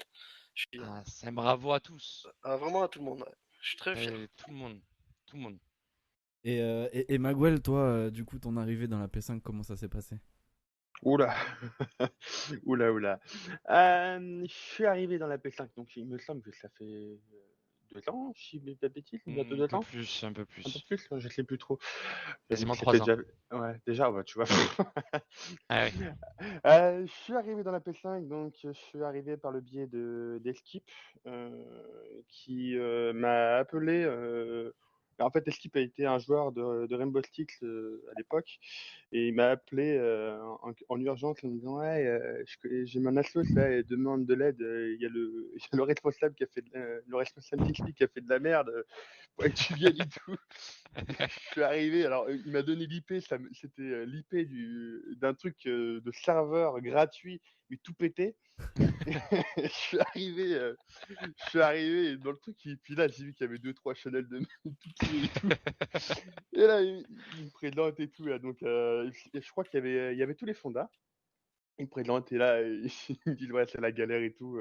je suis c'est un bravo à tous. Vraiment à tout le monde. Ouais. Je suis très fier. Tout le monde. Et Magwell, toi, du coup, ton arrivée dans la P5, comment ça s'est passé? Oula, oula, oula. Je suis arrivé dans la P5, donc il me semble que ça fait 2 ans, si je dis pas de bêtises, bientôt Un 2 peu ans. plus, un peu Un peu plus. plus, je sais plus trop. Quasiment C'était 3 ans. déjà, ouais, déjà, tu vois. Ah oui. Je suis arrivé dans la P5, donc je suis arrivé par le biais d'Eskip, qui m'a appelé. En fait, Eskip a été un joueur de Rainbow Six à l'époque, et il m'a appelé en urgence en me disant ouais, j'ai mon assos là et demande de l'aide. Il y a il y a le responsable qui a fait le responsable technique qui a fait de la merde. Faudrait que tu viennes et tout. Je suis arrivé, alors il m'a donné l'IP, c'était l'IP d'un truc de serveur gratuit, mais tout pété. Je suis arrivé dans le truc, et puis là j'ai vu qu'il y avait 2-3 Chanel de tout pourris et tout. Et là il me présente et tout, là, donc je crois qu'il y avait tous les fondas. Il me présente et là il me dit ouais c'est la galère et tout.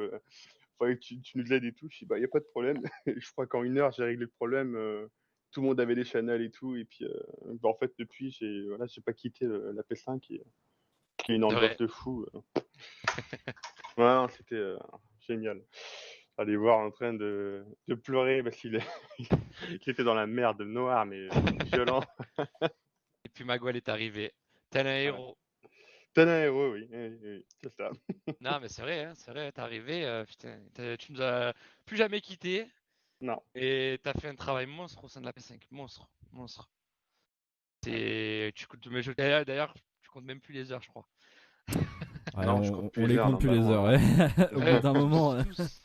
Faudrait que tu nous aides et tout. Je dis bah y a pas de problème. Je crois qu'en 1 heure j'ai réglé le problème. Tout le monde avait des Chanel et tout, et puis en fait depuis j'ai pas quitté la P5, qui est une C'est ambiance vrai. de fou. Ouais, non, c'était génial. Aller voir en train de pleurer parce qu'il qu'il était dans la merde noire, mais violent. Et puis Magwell est arrivé. Tel un Ouais. héros. Tel un héros, oui, oui, c'est ça. Non, mais c'est vrai, t'es arrivé, putain, tu nous as plus jamais quitté. Non. Et t'as fait un travail monstre au sein de la P5. Monstre, monstre. Tu comptes, mais d'ailleurs, tu comptes même plus les heures, je crois. Ouais, Non, je compte plus on les les heures, compte plus les heures, normalement, ouais. Au bout d'un moment. tous.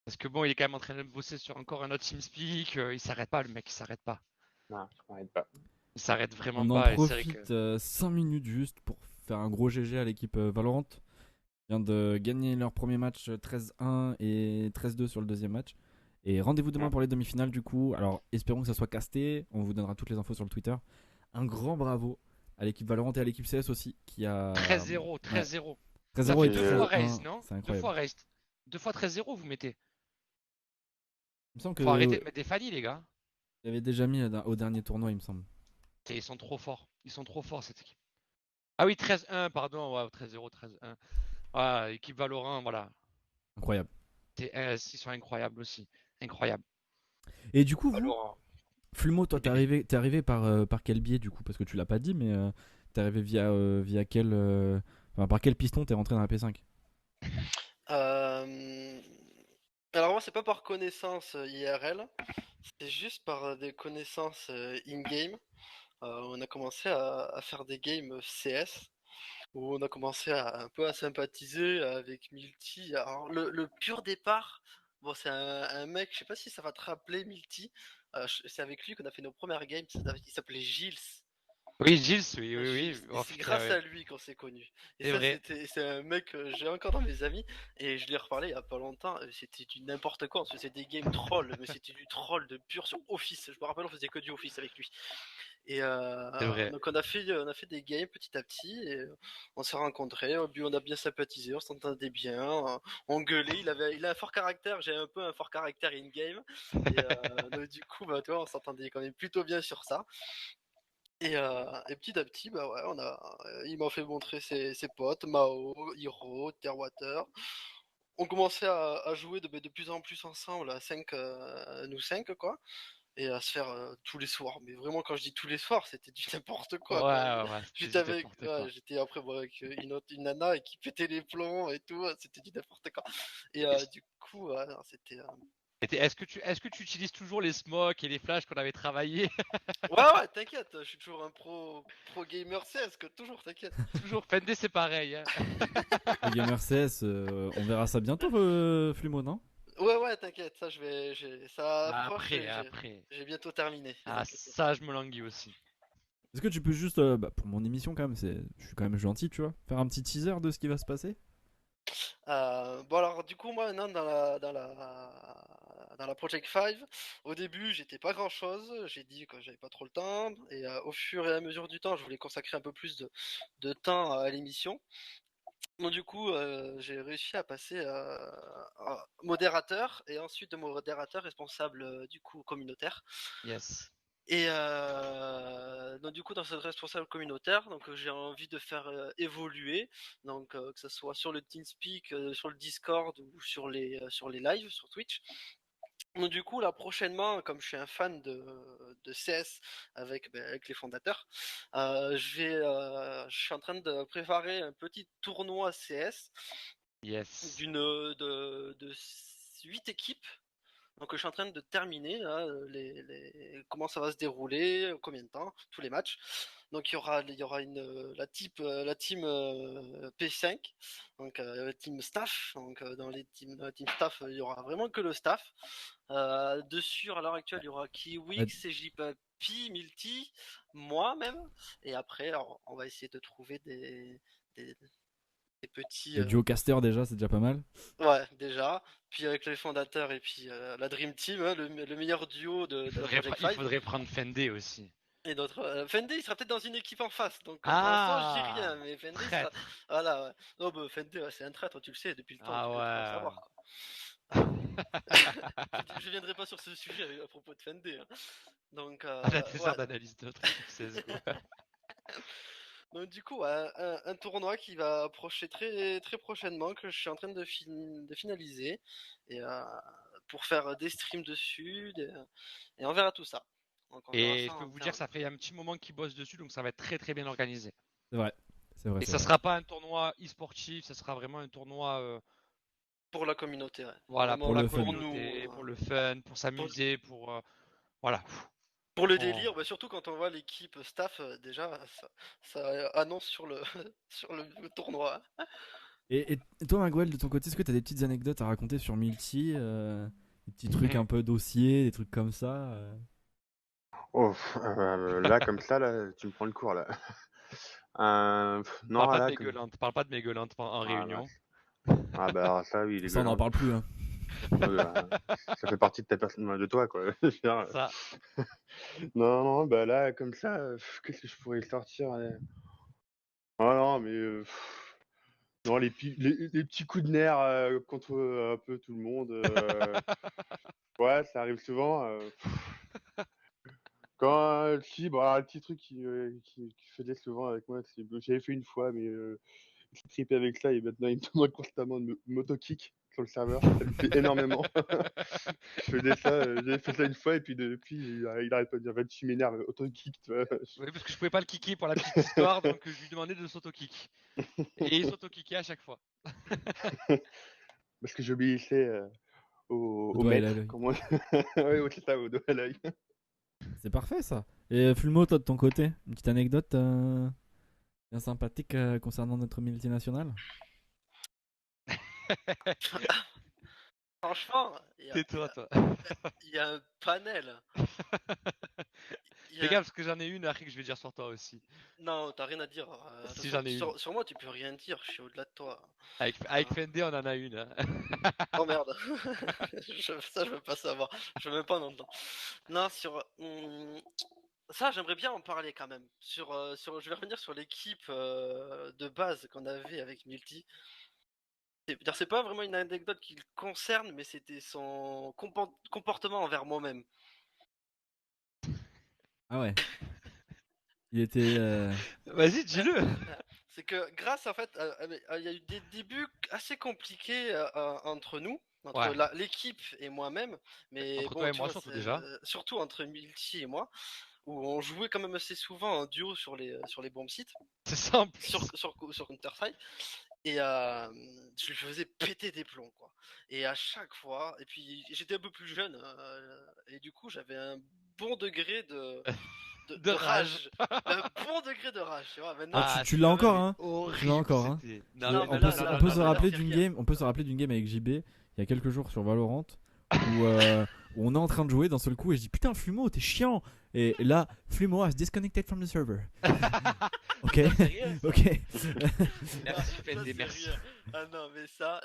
Parce que bon, il est quand même en train de bosser sur encore un autre TeamSpeak. Il s'arrête pas, le mec, il s'arrête pas. Non, je m'arrête pas. Il s'arrête vraiment On en pas. Et c'est vrai que. profite 5 minutes juste pour faire un gros GG à l'équipe Valorant. Vient de gagner leur premier match 13-1 et 13-2 sur le deuxième match. Et rendez-vous demain pour les demi-finales du coup. Alors espérons que ça soit casté. On vous donnera toutes les infos sur le Twitter. Un grand bravo à l'équipe Valorant et à l'équipe CS aussi qui a 13-0, 13-0. 13-0 Ça et fait 2 fois 13-1, raise, non? c'est 2 incroyable. fois raise. 2 fois 13-0, vous mettez. Il me semble Faut que arrêter de mettre des fanny, les gars. il y avait déjà mis au dernier tournoi, il me semble. Et ils sont trop forts. Ils sont trop forts, cette équipe. Ah oui, 13-1, pardon. Ouais, 13-0, 13-1. Ah, équipe Valorant, voilà. Incroyable. Ils sont incroyables aussi. Incroyables. Et du coup, vous, Valorant. Flumo, toi, t'es arrivé par quel biais du coup? Parce que tu l'as pas dit, mais t'es arrivé via quel. Enfin, par quel piston t'es rentré dans la P5? Alors moi c'est pas par connaissance IRL, c'est juste par des connaissances in-game. On a commencé à faire des games CS, où on a commencé un peu à sympathiser avec Milty. Alors le pur départ, bon c'est un mec, je sais pas si ça va te rappeler Milty, c'est avec lui qu'on a fait nos premières games, il s'appelait Gilles. Oui, Gilles, oui. Et c'est grâce à lui qu'on s'est connus. Et C'est ça, vrai. c'est un mec que j'ai encore dans mes amis. Et je lui ai reparlé il y a pas longtemps. C'était du n'importe quoi. On se faisait des games troll, mais c'était du troll de pur sur Office. Je me rappelle, on faisait que du Office avec lui. Et C'est vrai. donc on a fait des games petit à petit. Et on s'est rencontrés. Au début, on a bien sympathisé. On s'entendait bien. On gueulait. Il a un fort caractère. J'ai un peu un fort caractère in-game. Et donc, du coup, bah, toi, on s'entendait quand même plutôt bien sur ça. Et petit à petit, bah ouais, il m'a fait montrer ses potes, Mao, Hiro, Terwater. On commençait à jouer de plus en plus ensemble, à 5, nous 5 quoi, et à se faire tous les soirs. Mais vraiment, quand je dis tous les soirs, c'était du n'importe quoi. Ouais, J'étais après avec une nana et qui pétait les plombs et tout, c'était du n'importe quoi. Et du coup, non, c'était. Est-ce que tu utilises toujours les smokes et les flashs qu'on avait travaillé? Ouais, t'inquiète, je suis toujours un pro gamer CS, toujours, t'inquiète. Toujours, Fendé c'est pareil. Hein. Le Gamer CS, on verra ça bientôt, Flumo, non? Ouais, t'inquiète, ça Après. J'ai bientôt terminé. Ah, ça, je me languis aussi. Est-ce que tu peux juste, pour mon émission quand même, je suis quand même gentil, tu vois, faire un petit teaser de ce qui va se passer? Bon alors du coup moi maintenant dans la Project 5, au début j'étais pas grand chose, j'ai dit que j'avais pas trop le temps et au fur et à mesure du temps je voulais consacrer un peu plus de temps à l'émission. Donc du coup j'ai réussi à passer modérateur et ensuite de modérateur responsable du coup communautaire. Yes. Et donc du coup dans cette responsable communautaire, donc j'ai envie de faire évoluer, donc que ce soit sur le TeamSpeak, sur le Discord ou sur les lives sur Twitch. Donc du coup là prochainement, comme je suis un fan de CS avec les fondateurs, je suis en train de préparer un petit tournoi CS Yes. de 8 équipes. Donc je suis en train de terminer là, comment ça va se dérouler, combien de temps, tous les matchs. Donc il y aura la team P5, donc team staff. Donc dans les team staff, il y aura vraiment que le staff. Dessus à l'heure actuelle, il y aura Kiwix, CJPapi, Milty, moi même. Et après, alors, on va essayer de trouver des petits. Le duo caster déjà, c'est déjà pas mal. Ouais, déjà. Puis avec les fondateurs et puis la Dream Team, hein, le meilleur duo de la Project Il 5. faudrait prendre Fendé aussi. Et d'autres. Fendé, il sera peut-être dans une équipe en face. Donc pour Ah, l'instant, je dis rien. Mais Fendé, sera... voilà. Ouais. Non, bah, Fendé, ouais, c'est un traître, tu le sais, depuis le temps. Ah tu peux ouais. savoir. Je viendrai pas sur ce sujet à propos de Fendé. Hein. Donc. La dessert d'analyse de notre CSGO. Donc du coup, un tournoi qui va approcher très, très prochainement, que je suis en train de finaliser, et pour faire des streams dessus, et on verra tout ça. Donc, on verra Et ça je peux en vous termes- dire que ça fait un petit moment qu'ils bossent dessus, donc ça va être très très bien organisé. C'est vrai. C'est vrai. Et c'est ça vrai. sera pas un tournoi e-sportif, ça sera vraiment un tournoi pour la communauté. Ouais. voilà, Vraiment pour la le fun. communauté, pour le fun, pour s'amuser, pour voilà. Pour le Oh. délire, bah, surtout quand on voit l'équipe staff, déjà, ça annonce sur le, sur le tournoi. Et toi, Miguel, de ton côté, est-ce que tu as des petites anecdotes à raconter sur Milty des petits trucs un peu dossiers, des trucs comme ça Oh, là, comme ça, là, tu me prends le cours, là. Non, Parle pas là, de mégueulante, parle pas de mégueulante en réunion. Ah bah alors ça, oui, les Ça, on n'en parle plus. Hein. Ça fait partie de ta personne, de toi, quoi. Je veux dire, Ça. Non, non, bah là, comme ça, qu'est-ce que je pourrais sortir Ah non, mais non, les petits coups de nerfs contre un peu tout le monde. Ouais, ça arrive souvent. Quand si, bah, un petit truc qui faisait souvent avec moi, j'avais fait une fois, mais j'ai trippé avec ça et maintenant il me demande constamment de m'auto-kick sur le serveur. Ça me plaît énormément. Je faisais ça, j'avais fait ça une fois et puis depuis, il arrête pas de dire, va tu m'énerves, auto-kick, tu vois. Oui, parce que je pouvais pas le kicker pour la petite histoire, donc je lui demandais de s'auto-kick. Et il s'auto-kickait à chaque fois. Parce que j'obéissais au doigt et à maître. l'œil. Comment... oui, c'est ça, au doigt à l'œil. C'est parfait ça. Et Fulmo, toi de ton côté, une petite anecdote bien sympathique concernant notre multinationale Franchement, Tais-toi, toi. Il y a un panel. Fais gaffe, parce que j'en ai une après que je vais dire sur toi aussi. Non, t'as rien à dire. Si, j'en ai une. Sur moi, tu peux rien dire, je suis au-delà de toi. Avec Fendé, on en a une. Hein. Oh merde. Ça, je veux pas savoir. Je veux même pas en entendre. Non, ça, j'aimerais bien en parler quand même. Je vais revenir sur l'équipe de base qu'on avait avec Multi. C'est pas vraiment une anecdote qui le concerne, mais c'était son comportement envers moi-même. Ah ouais. Il était. Vas-y, dis-le. C'est que grâce en fait, il y a eu des débuts assez compliqués entre nous, entre Ouais. l'équipe et moi-même, mais Entre bon, toi et tu moi, vois, surtout déjà. surtout entre Milty et moi, où on jouait quand même assez souvent en duo sur les bombes sites. C'est ça en plus. Sur Counter-Strike. Et je lui faisais péter des plombs, quoi. Et à chaque fois, et puis j'étais un peu plus jeune, et du coup j'avais un bon degré de rage. Un bon degré de rage, tu vois. Maintenant, tu l'as encore, hein. Tu l'as horrible, encore, hein. c'était- Non, Non, mais mais là, On peut là, se là, rappeler là, d'une c'est game. On peut se rappeler d'une game avec JB il y a quelques jours sur Valorant où on est en train de jouer d'un seul coup et je dis putain Flumo t'es chiant et là Flumo has disconnected from the server. Ok. Ok. Merci Ça, Fendé, c'est merci. rien. Ah non, mais ça,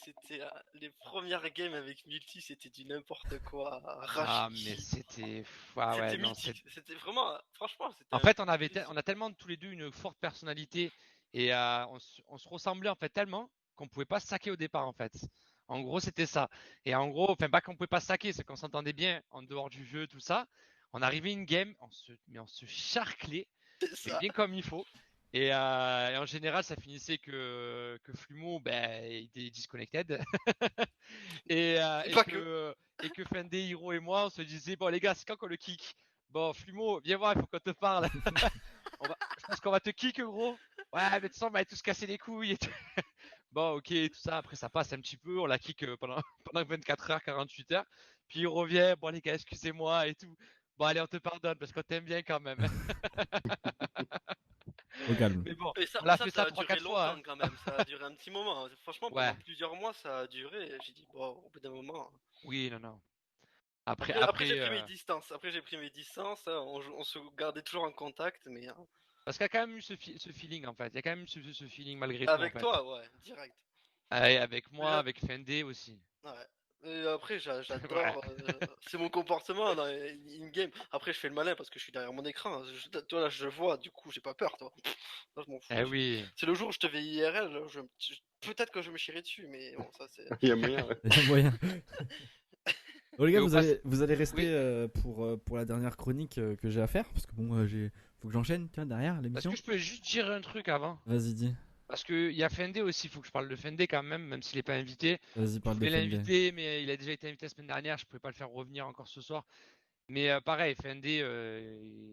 c'était les premières games avec Multi, c'était du n'importe quoi. Ah, mais c'était. Ah ouais, C'était non, mythique. C'était vraiment, franchement, c'était. En fait, on a tellement tous les deux une forte personnalité et on se ressemblait en fait tellement qu'on pouvait pas se saquer au départ en fait. En gros, c'était ça. Et en gros, enfin pas qu'on pouvait pas se saquer, c'est qu'on s'entendait bien en dehors du jeu, tout ça. On arrivait une game, mais on se charclait, C'est mais ça. bien comme il faut. Et en général, ça finissait que Flumo, ben, il était disconnected. Et que Fendé, Hiro et moi, on se disait, bon les gars, c'est quand qu'on le kick? Bon, Flumo, viens voir, il faut qu'on te parle. Je pense qu'on va te kick, gros. Ouais, mais de toute façon, on va tous casser les couilles et tout. Bon, ok, tout ça. Après, ça passe un petit peu. On la kick pendant 24 heures, 48 heures. Puis il revient. Bon, les gars, excusez-moi et tout. Bon, allez, on te pardonne parce qu'on t'aime bien quand même. Au calme. Mais bon, Et ça, on l'a ça, fait ça ça a duré 3-4 fois. longtemps Hein. quand même, ça a duré un petit moment. Franchement, pendant Ouais. plusieurs mois, ça a duré. J'ai dit, bon, au bout d'un moment. Oui, non. Après, j'ai pris mes distances. Après, j'ai pris mes distances. On se gardait toujours en contact, mais. Parce qu'il y a quand même eu ce feeling en fait. Il y a quand même eu ce feeling malgré tout. Avec en fait. toi, ouais, direct. Ah, et avec moi, Là- avec Fendé aussi. Ouais. Et après, j'adore. Ouais. C'est mon comportement dans in-game. Après, je fais le malin parce que je suis derrière mon écran. Toi, là, je le vois, du coup, j'ai pas peur, toi. Là, je m'en fous. Eh oui. C'est le jour où je te vais IRL, peut-être que je me chierai dessus, mais bon, ça c'est. Il y a moyen, ouais. Il y a moyen. Bon, les gars, Et au vous allez rester pour la dernière chronique que j'ai à faire. Parce que bon, faut que j'enchaîne derrière Est-ce l'émission. que je peux juste dire un truc avant? Vas-y, dis. Parce qu'il y a Fendé aussi, il faut que je parle de Fendé quand même s'il n'est pas invité. Vas-y, parle Je de voulais Fendé. l'inviter, mais il a déjà été invité la semaine dernière, je ne pouvais pas le faire revenir encore ce soir. Mais pareil, Fendé,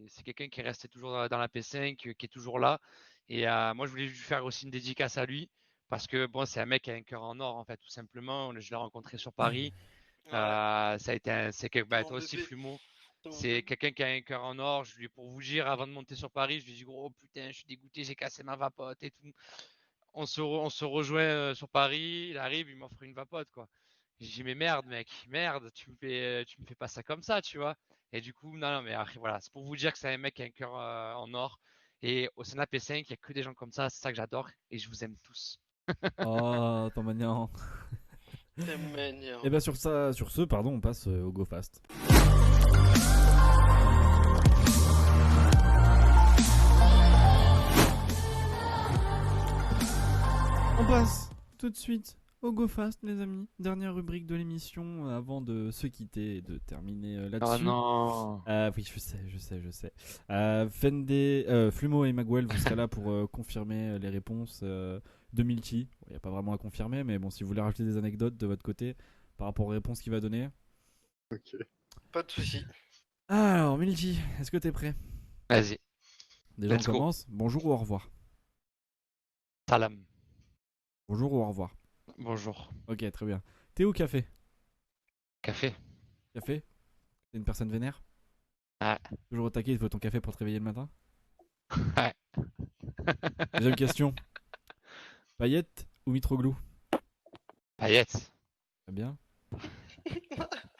c'est quelqu'un qui est resté toujours dans la P5, qui est toujours là. Et moi, je voulais lui faire aussi une dédicace à lui, parce que bon, c'est un mec qui a un cœur en or, en fait, tout simplement. Je l'ai rencontré sur Paris. Ça a été toi aussi, Flumo. C'est quelqu'un qui a un cœur en or. Pour vous dire, avant de monter sur Paris, je lui ai dit, gros, putain, je suis dégoûté, j'ai cassé ma vapote et tout. On se rejoint sur Paris, il arrive, il m'offre une vapote, quoi. J'ai dit, mais merde, mec, merde, tu me fais pas ça comme ça, tu vois. Et du coup, non, mais après, voilà, c'est pour vous dire que c'est un mec qui a un cœur en or. Et au sein de la P5, il n'y a que des gens comme ça, c'est ça que j'adore. Et je vous aime tous. Oh, ton mignon. C'est mignon. Et bah sur ce, pardon, on passe au Go Fast. On passe tout de suite au Go Fast, les amis. Dernière rubrique de l'émission avant de se quitter et de terminer là-dessus. Oh non. Oui, je sais. Fendé, Flumo et Magwell, vous serez là pour confirmer les réponses de Milty. Il n'y a pas vraiment à confirmer, mais bon, si vous voulez rajouter des anecdotes de votre côté par rapport aux réponses qu'il va donner. Ok. Pas de soucis. Alors, Milty, est-ce que t'es prêt? Vas-y. Déjà, Let's on go. commence. Bonjour ou au revoir? Salam. Bonjour ou au revoir? Bonjour. Ok, très bien. Thé ou café? Café. Café? T'es une personne vénère? Ouais. Toujours au taquet, il faut ton café pour te réveiller le matin? Ouais. Deuxième question. Paillettes ou Mitroglou? Paillettes. Très bien.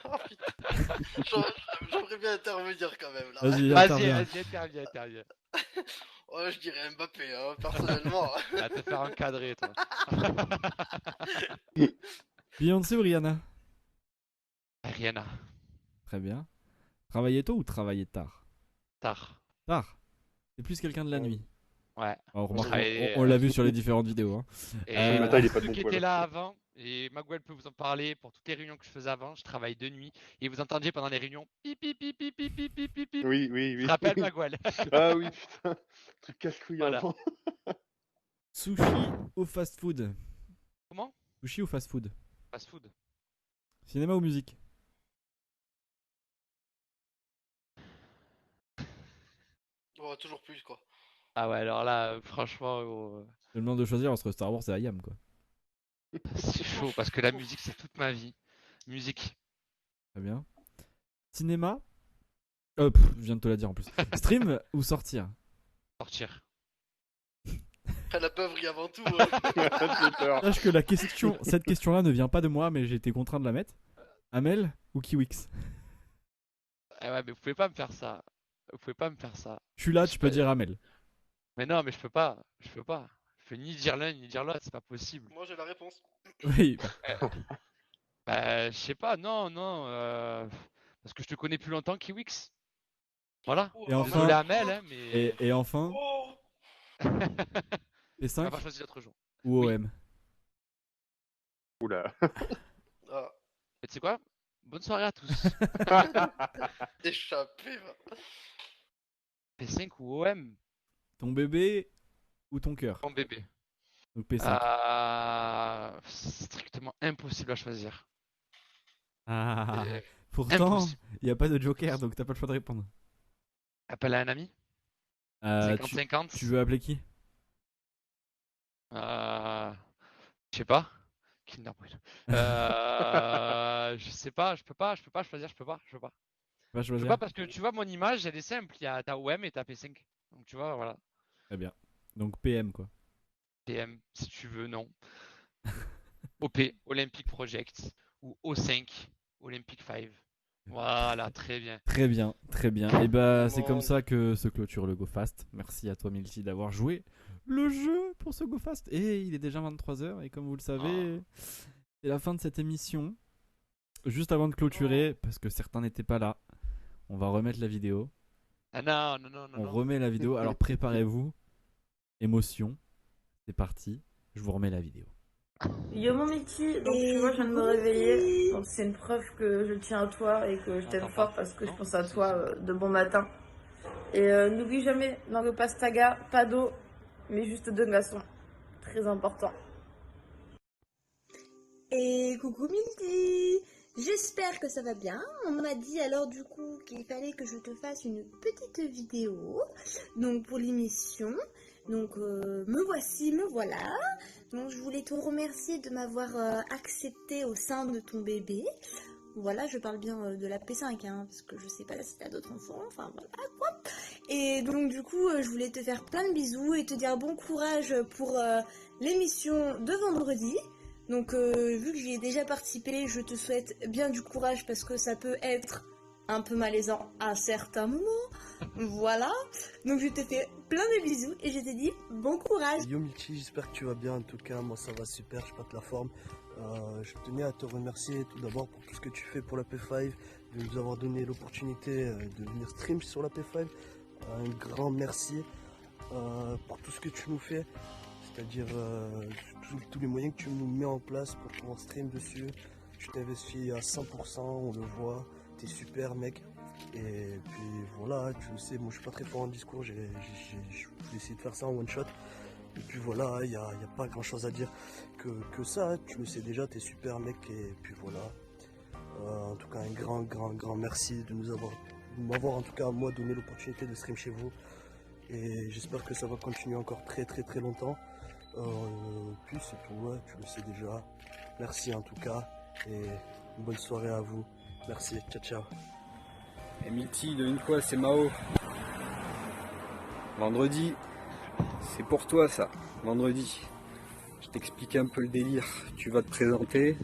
Oh putain. J'aimerais bien intervenir quand même là. Vas-y, interviens. Interviens. Ouais, je dirais Mbappé, hein, personnellement. À te faire encadrer, toi. Beyoncé ou Rihanna? Rihanna. Très bien. Travailler tôt ou travailler tard? Tard. Tard. C'est plus quelqu'un de la nuit. Ouais. Oh, remarque, travaille, on l'a vu sur les différentes vidéos. Hein. Et le matin, il est pas de ceux bon qui poil. étaient là avant, et Magwell peut vous en parler, pour toutes les réunions que je faisais avant, je travaille de nuit. Et vous entendiez pendant les réunions, pip pip pip pip pip pip pip pip pip. Oui. Je te rappelle Magwell. Ah oui, putain. Truc casse-couille Voilà. avant. Sushi ou fast food? Comment? Sushi ou fast food? Fast food. Cinéma ou musique? Oh, toujours plus quoi. Ah ouais, alors là, franchement, Je me demande de choisir entre Star Wars et IAM, quoi. c'est chaud parce que la musique, c'est toute ma vie. Musique. Très bien. Cinéma? Je viens de te la dire en plus. Stream ou sortir? Sortir. Après la beuverie avant tout. Hein. Sache que cette question-là ne vient pas de moi, mais j'ai été contraint de la mettre. Amel ou Kiwix? Ah ouais, mais vous pouvez pas me faire ça. Vous pouvez pas me faire ça. Je suis là, tu peux dire Amel. Mais non, mais je peux pas. Je peux ni dire l'un ni dire l'autre, c'est pas possible. Moi j'ai la réponse. Oui. Bah, je sais pas, non, parce que je te connais plus longtemps qu'Iwix. Voilà. Et enfin, Désolé Amel, hein, mais. et enfin, Oh P5 On va choisir l'autre jour. ou Oui. OM? Oula. Ah. Mais tu sais quoi? Bonne soirée à tous. Échappé, va. P5 ou OM? Ton bébé ou ton cœur? Mon bébé. Donc P5. Strictement impossible à choisir. Ah, Et- pourtant, impossible. il n'y a pas de joker, donc t'as pas le choix de répondre. Appelle à un ami? Tu 50-50? veux appeler qui? Je sais pas. Kinder Bueno. Je sais pas, je peux pas choisir, je peux pas. Va Je peux choisir. pas parce que tu vois, mon image, elle est simple. T'as OM et t'as P5. Donc tu vois, voilà. Très bien. Donc PM quoi. PM, si tu veux, non. OP, Olympic Project. Ou O5, Olympic 5. Voilà, très bien. Très bien, très bien. Et bah c'est comme ça que se clôture le GoFast. Merci à toi Milty d'avoir joué le jeu pour ce GoFast. Et il est déjà 23h et comme vous le savez, c'est la fin de cette émission. Juste avant de clôturer, parce que certains n'étaient pas là, on va remettre la vidéo. Ah non. On remet la vidéo, alors préparez-vous. Émotion, c'est parti. Je vous remets la vidéo. Yo mon Mickey, donc tu vois, je viens de me réveiller. Donc c'est une preuve que je tiens à toi et que je t'aime fort parce que je pense à toi de bon matin. Et n'oublie jamais, dans le pastaga, pas d'eau, mais juste de glaçons. Très important. Et coucou Milty, j'espère que ça va bien. On m'a dit alors du coup qu'il fallait que je te fasse une petite vidéo, donc pour l'émission. Donc me voici, me voilà. Donc je voulais te remercier de m'avoir accepté au sein de ton bébé. Voilà, je parle bien de la P5, hein, parce que je sais pas si t'as d'autres enfants, enfin voilà quoi. Et donc du coup, je voulais te faire plein de bisous et te dire bon courage pour l'émission de vendredi. Donc vu que j'y ai déjà participé, je te souhaite bien du courage parce que ça peut être un peu malaisant à certains moments. Voilà. Donc je te fais plein de bisous et je te dis bon courage. Yo Milty, j'espère que tu vas bien. En tout cas, moi ça va super, je pète la forme. Je tenais à te remercier tout d'abord pour tout ce que tu fais pour la P5, de nous avoir donné l'opportunité de venir stream sur la P5. Un grand merci pour tout ce que tu nous fais. C'est-à-dire tous les moyens que tu nous mets en place pour pouvoir stream dessus. Tu t'investis à 100%, on le voit, t'es super mec. Et puis voilà, tu le sais, moi je suis pas très fort en discours, je vais essayer de faire ça en one shot. Et puis voilà, il n'y a pas grand chose à dire que ça, tu le sais déjà, t'es super mec. Et puis voilà, en tout cas un grand merci de m'avoir en tout cas moi donné l'opportunité de stream chez vous. Et j'espère que ça va continuer encore très longtemps. Puis c'est tout, ouais, tu le sais déjà. Merci en tout cas et une bonne soirée à vous. Merci, ciao. Et Milty, devine quoi, c'est Mao. Vendredi, c'est pour toi ça. Vendredi. Je t'explique un peu le délire. Tu vas te présenter.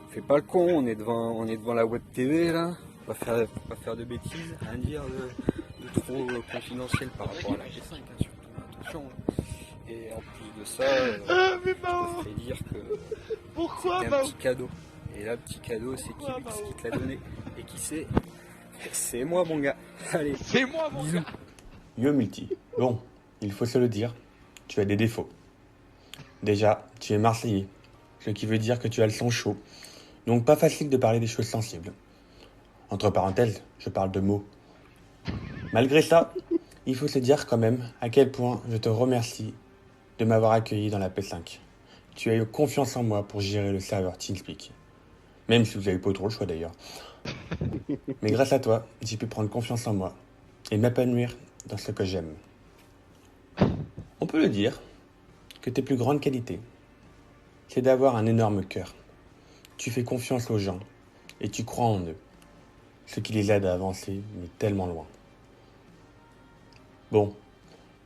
Fais pas le con, on est devant la web TV là. Pas faire de bêtises, rien dire de trop confidentiel par rapport à la G5, hein, surtout. Attention. Et en plus de ça, je te ferai dire que pourquoi c'était un petit cadeau. Et là, petit cadeau, c'est Kiwix qui te l'a donné. Et qui c'est? C'est moi mon gars. Allez, c'est moi mon gars. Yo Milty, bon, il faut se le dire, tu as des défauts. Déjà, tu es Marseillais, ce qui veut dire que tu as le sang chaud, donc pas facile de parler des choses sensibles. Entre parenthèses, je parle de mots. Malgré ça, il faut se dire quand même à quel point je te remercie de m'avoir accueilli dans la P5. Tu as eu confiance en moi pour gérer le serveur TeamSpeak. Même si vous n'avez pas trop le choix d'ailleurs. Mais grâce à toi, j'ai pu prendre confiance en moi et m'épanouir dans ce que j'aime. On peut le dire que tes plus grandes qualités, c'est d'avoir un énorme cœur. Tu fais confiance aux gens et tu crois en eux, ce qui les aide à avancer, mais tellement loin. Bon,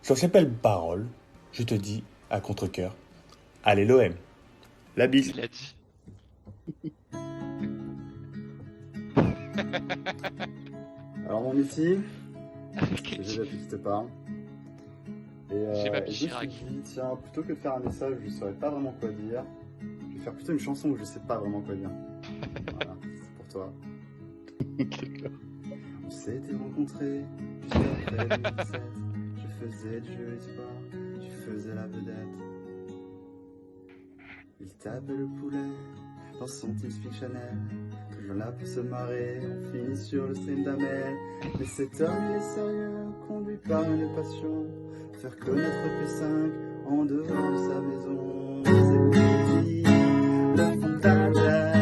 sur ces belles paroles, je te dis à contre-cœur, allez l'OM, la bise. Il a dit. Alors mon Milty, déjà tout te parle. Et J'ai ma je me suis Chirac. dit, tiens, plutôt que de faire un message où je ne saurais pas vraiment quoi dire, je vais faire plutôt une chanson où je ne sais pas vraiment quoi dire. Voilà, c'est pour toi. On s'était rencontrés juste après 2017. Je faisais du jeu espoir, tu faisais la vedette. Il tapait le poulet dans son petit Chanel. toujours là pour se marrer. On finit sur le stream d'Amel. Mais cet homme il est sérieux, conduit par une passion. Faire connaître P5 en dehors de sa maison. C'est Mehdi, le fondateur.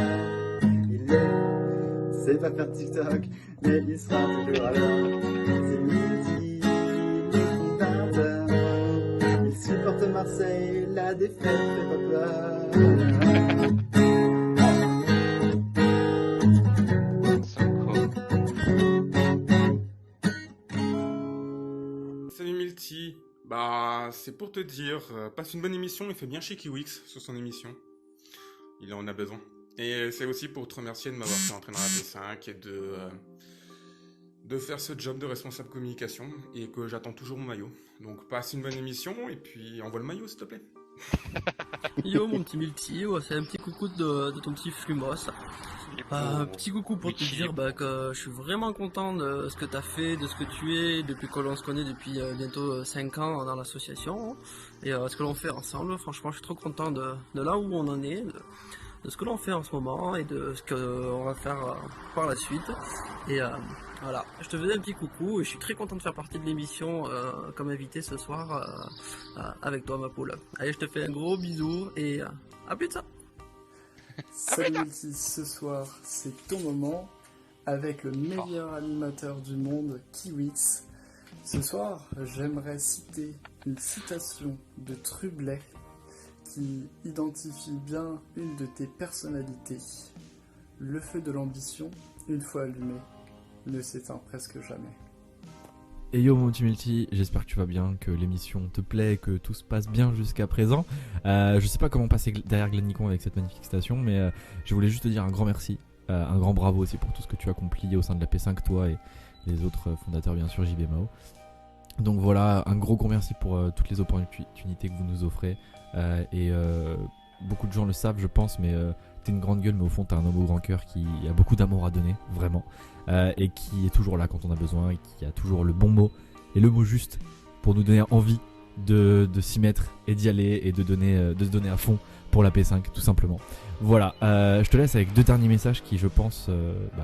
Il sait pas faire TikTok, mais il sera toujours à l'heure. C'est Mehdi, le fondateur. Il supporte Marseille, la défaite fait pas peur. Salut Milty, bah c'est pour te dire, passe une bonne émission et fais bien chez Kiwix sur son émission. Il en a besoin. Et c'est aussi pour te remercier de m'avoir fait entrer dans la P5 et de faire ce job de responsable communication et que j'attends toujours mon maillot. Donc passe une bonne émission et puis envoie le maillot s'il te plaît. Yo mon petit Multi, c'est un petit coucou de ton petit Flumos. Petit coucou pour te dire que je suis vraiment content de ce que tu as fait, de ce que tu es, depuis que l'on se connaît depuis bientôt 5 ans dans l'association. Et ce que l'on fait ensemble, franchement je suis trop content de là où on en est, de ce que l'on fait en ce moment et de ce qu'on va faire par la suite. Et voilà, je te faisais un petit coucou et je suis très content de faire partie de l'émission comme invité ce soir avec toi ma poule. Allez, je te fais un gros bisou et à plus tard. Salut Multi, ce soir c'est ton moment avec le meilleur animateur du monde, Kiwix. Ce soir, j'aimerais citer une citation de Trublet qui identifie bien une de tes personnalités. Le feu de l'ambition, une fois allumé, ne s'éteint presque jamais. Et yo mon petit Multi, j'espère que tu vas bien, que l'émission te plaît, que tout se passe bien jusqu'à présent. Je sais pas comment passer derrière Glennicon avec cette magnifique station, mais je voulais juste te dire un grand merci, un grand bravo aussi pour tout ce que tu as accompli au sein de la P5, toi et les autres fondateurs bien sûr, JB Mao. Donc voilà, un gros merci pour toutes les opportunités que vous nous offrez. Beaucoup de gens le savent je pense, mais t'es une grande gueule, mais au fond t'es un homme au grand cœur qui a beaucoup d'amour à donner, vraiment. Et qui est toujours là quand on a besoin, et qui a toujours le bon mot et le mot juste pour nous donner envie de s'y mettre et d'y aller et de se donner à fond pour la P5 tout simplement. Voilà, je te laisse avec 2 derniers messages qui je pense,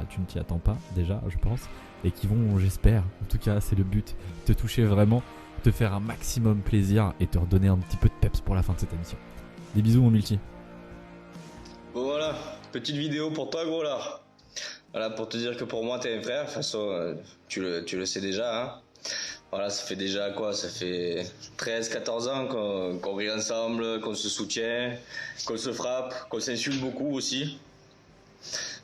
tu ne t'y attends pas déjà je pense, et qui vont, j'espère, en tout cas c'est le but, te toucher vraiment, te faire un maximum plaisir et te redonner un petit peu de peps pour la fin de cette émission. Des bisous mon Multi. Bon voilà, petite vidéo pour toi gros lard. Voilà, pour te dire que pour moi t'es un frère, de toute façon tu le sais déjà hein. Voilà, ça fait déjà quoi, ça fait 13-14 ans qu'on rit ensemble, qu'on se soutient, qu'on se frappe, qu'on s'insulte beaucoup aussi.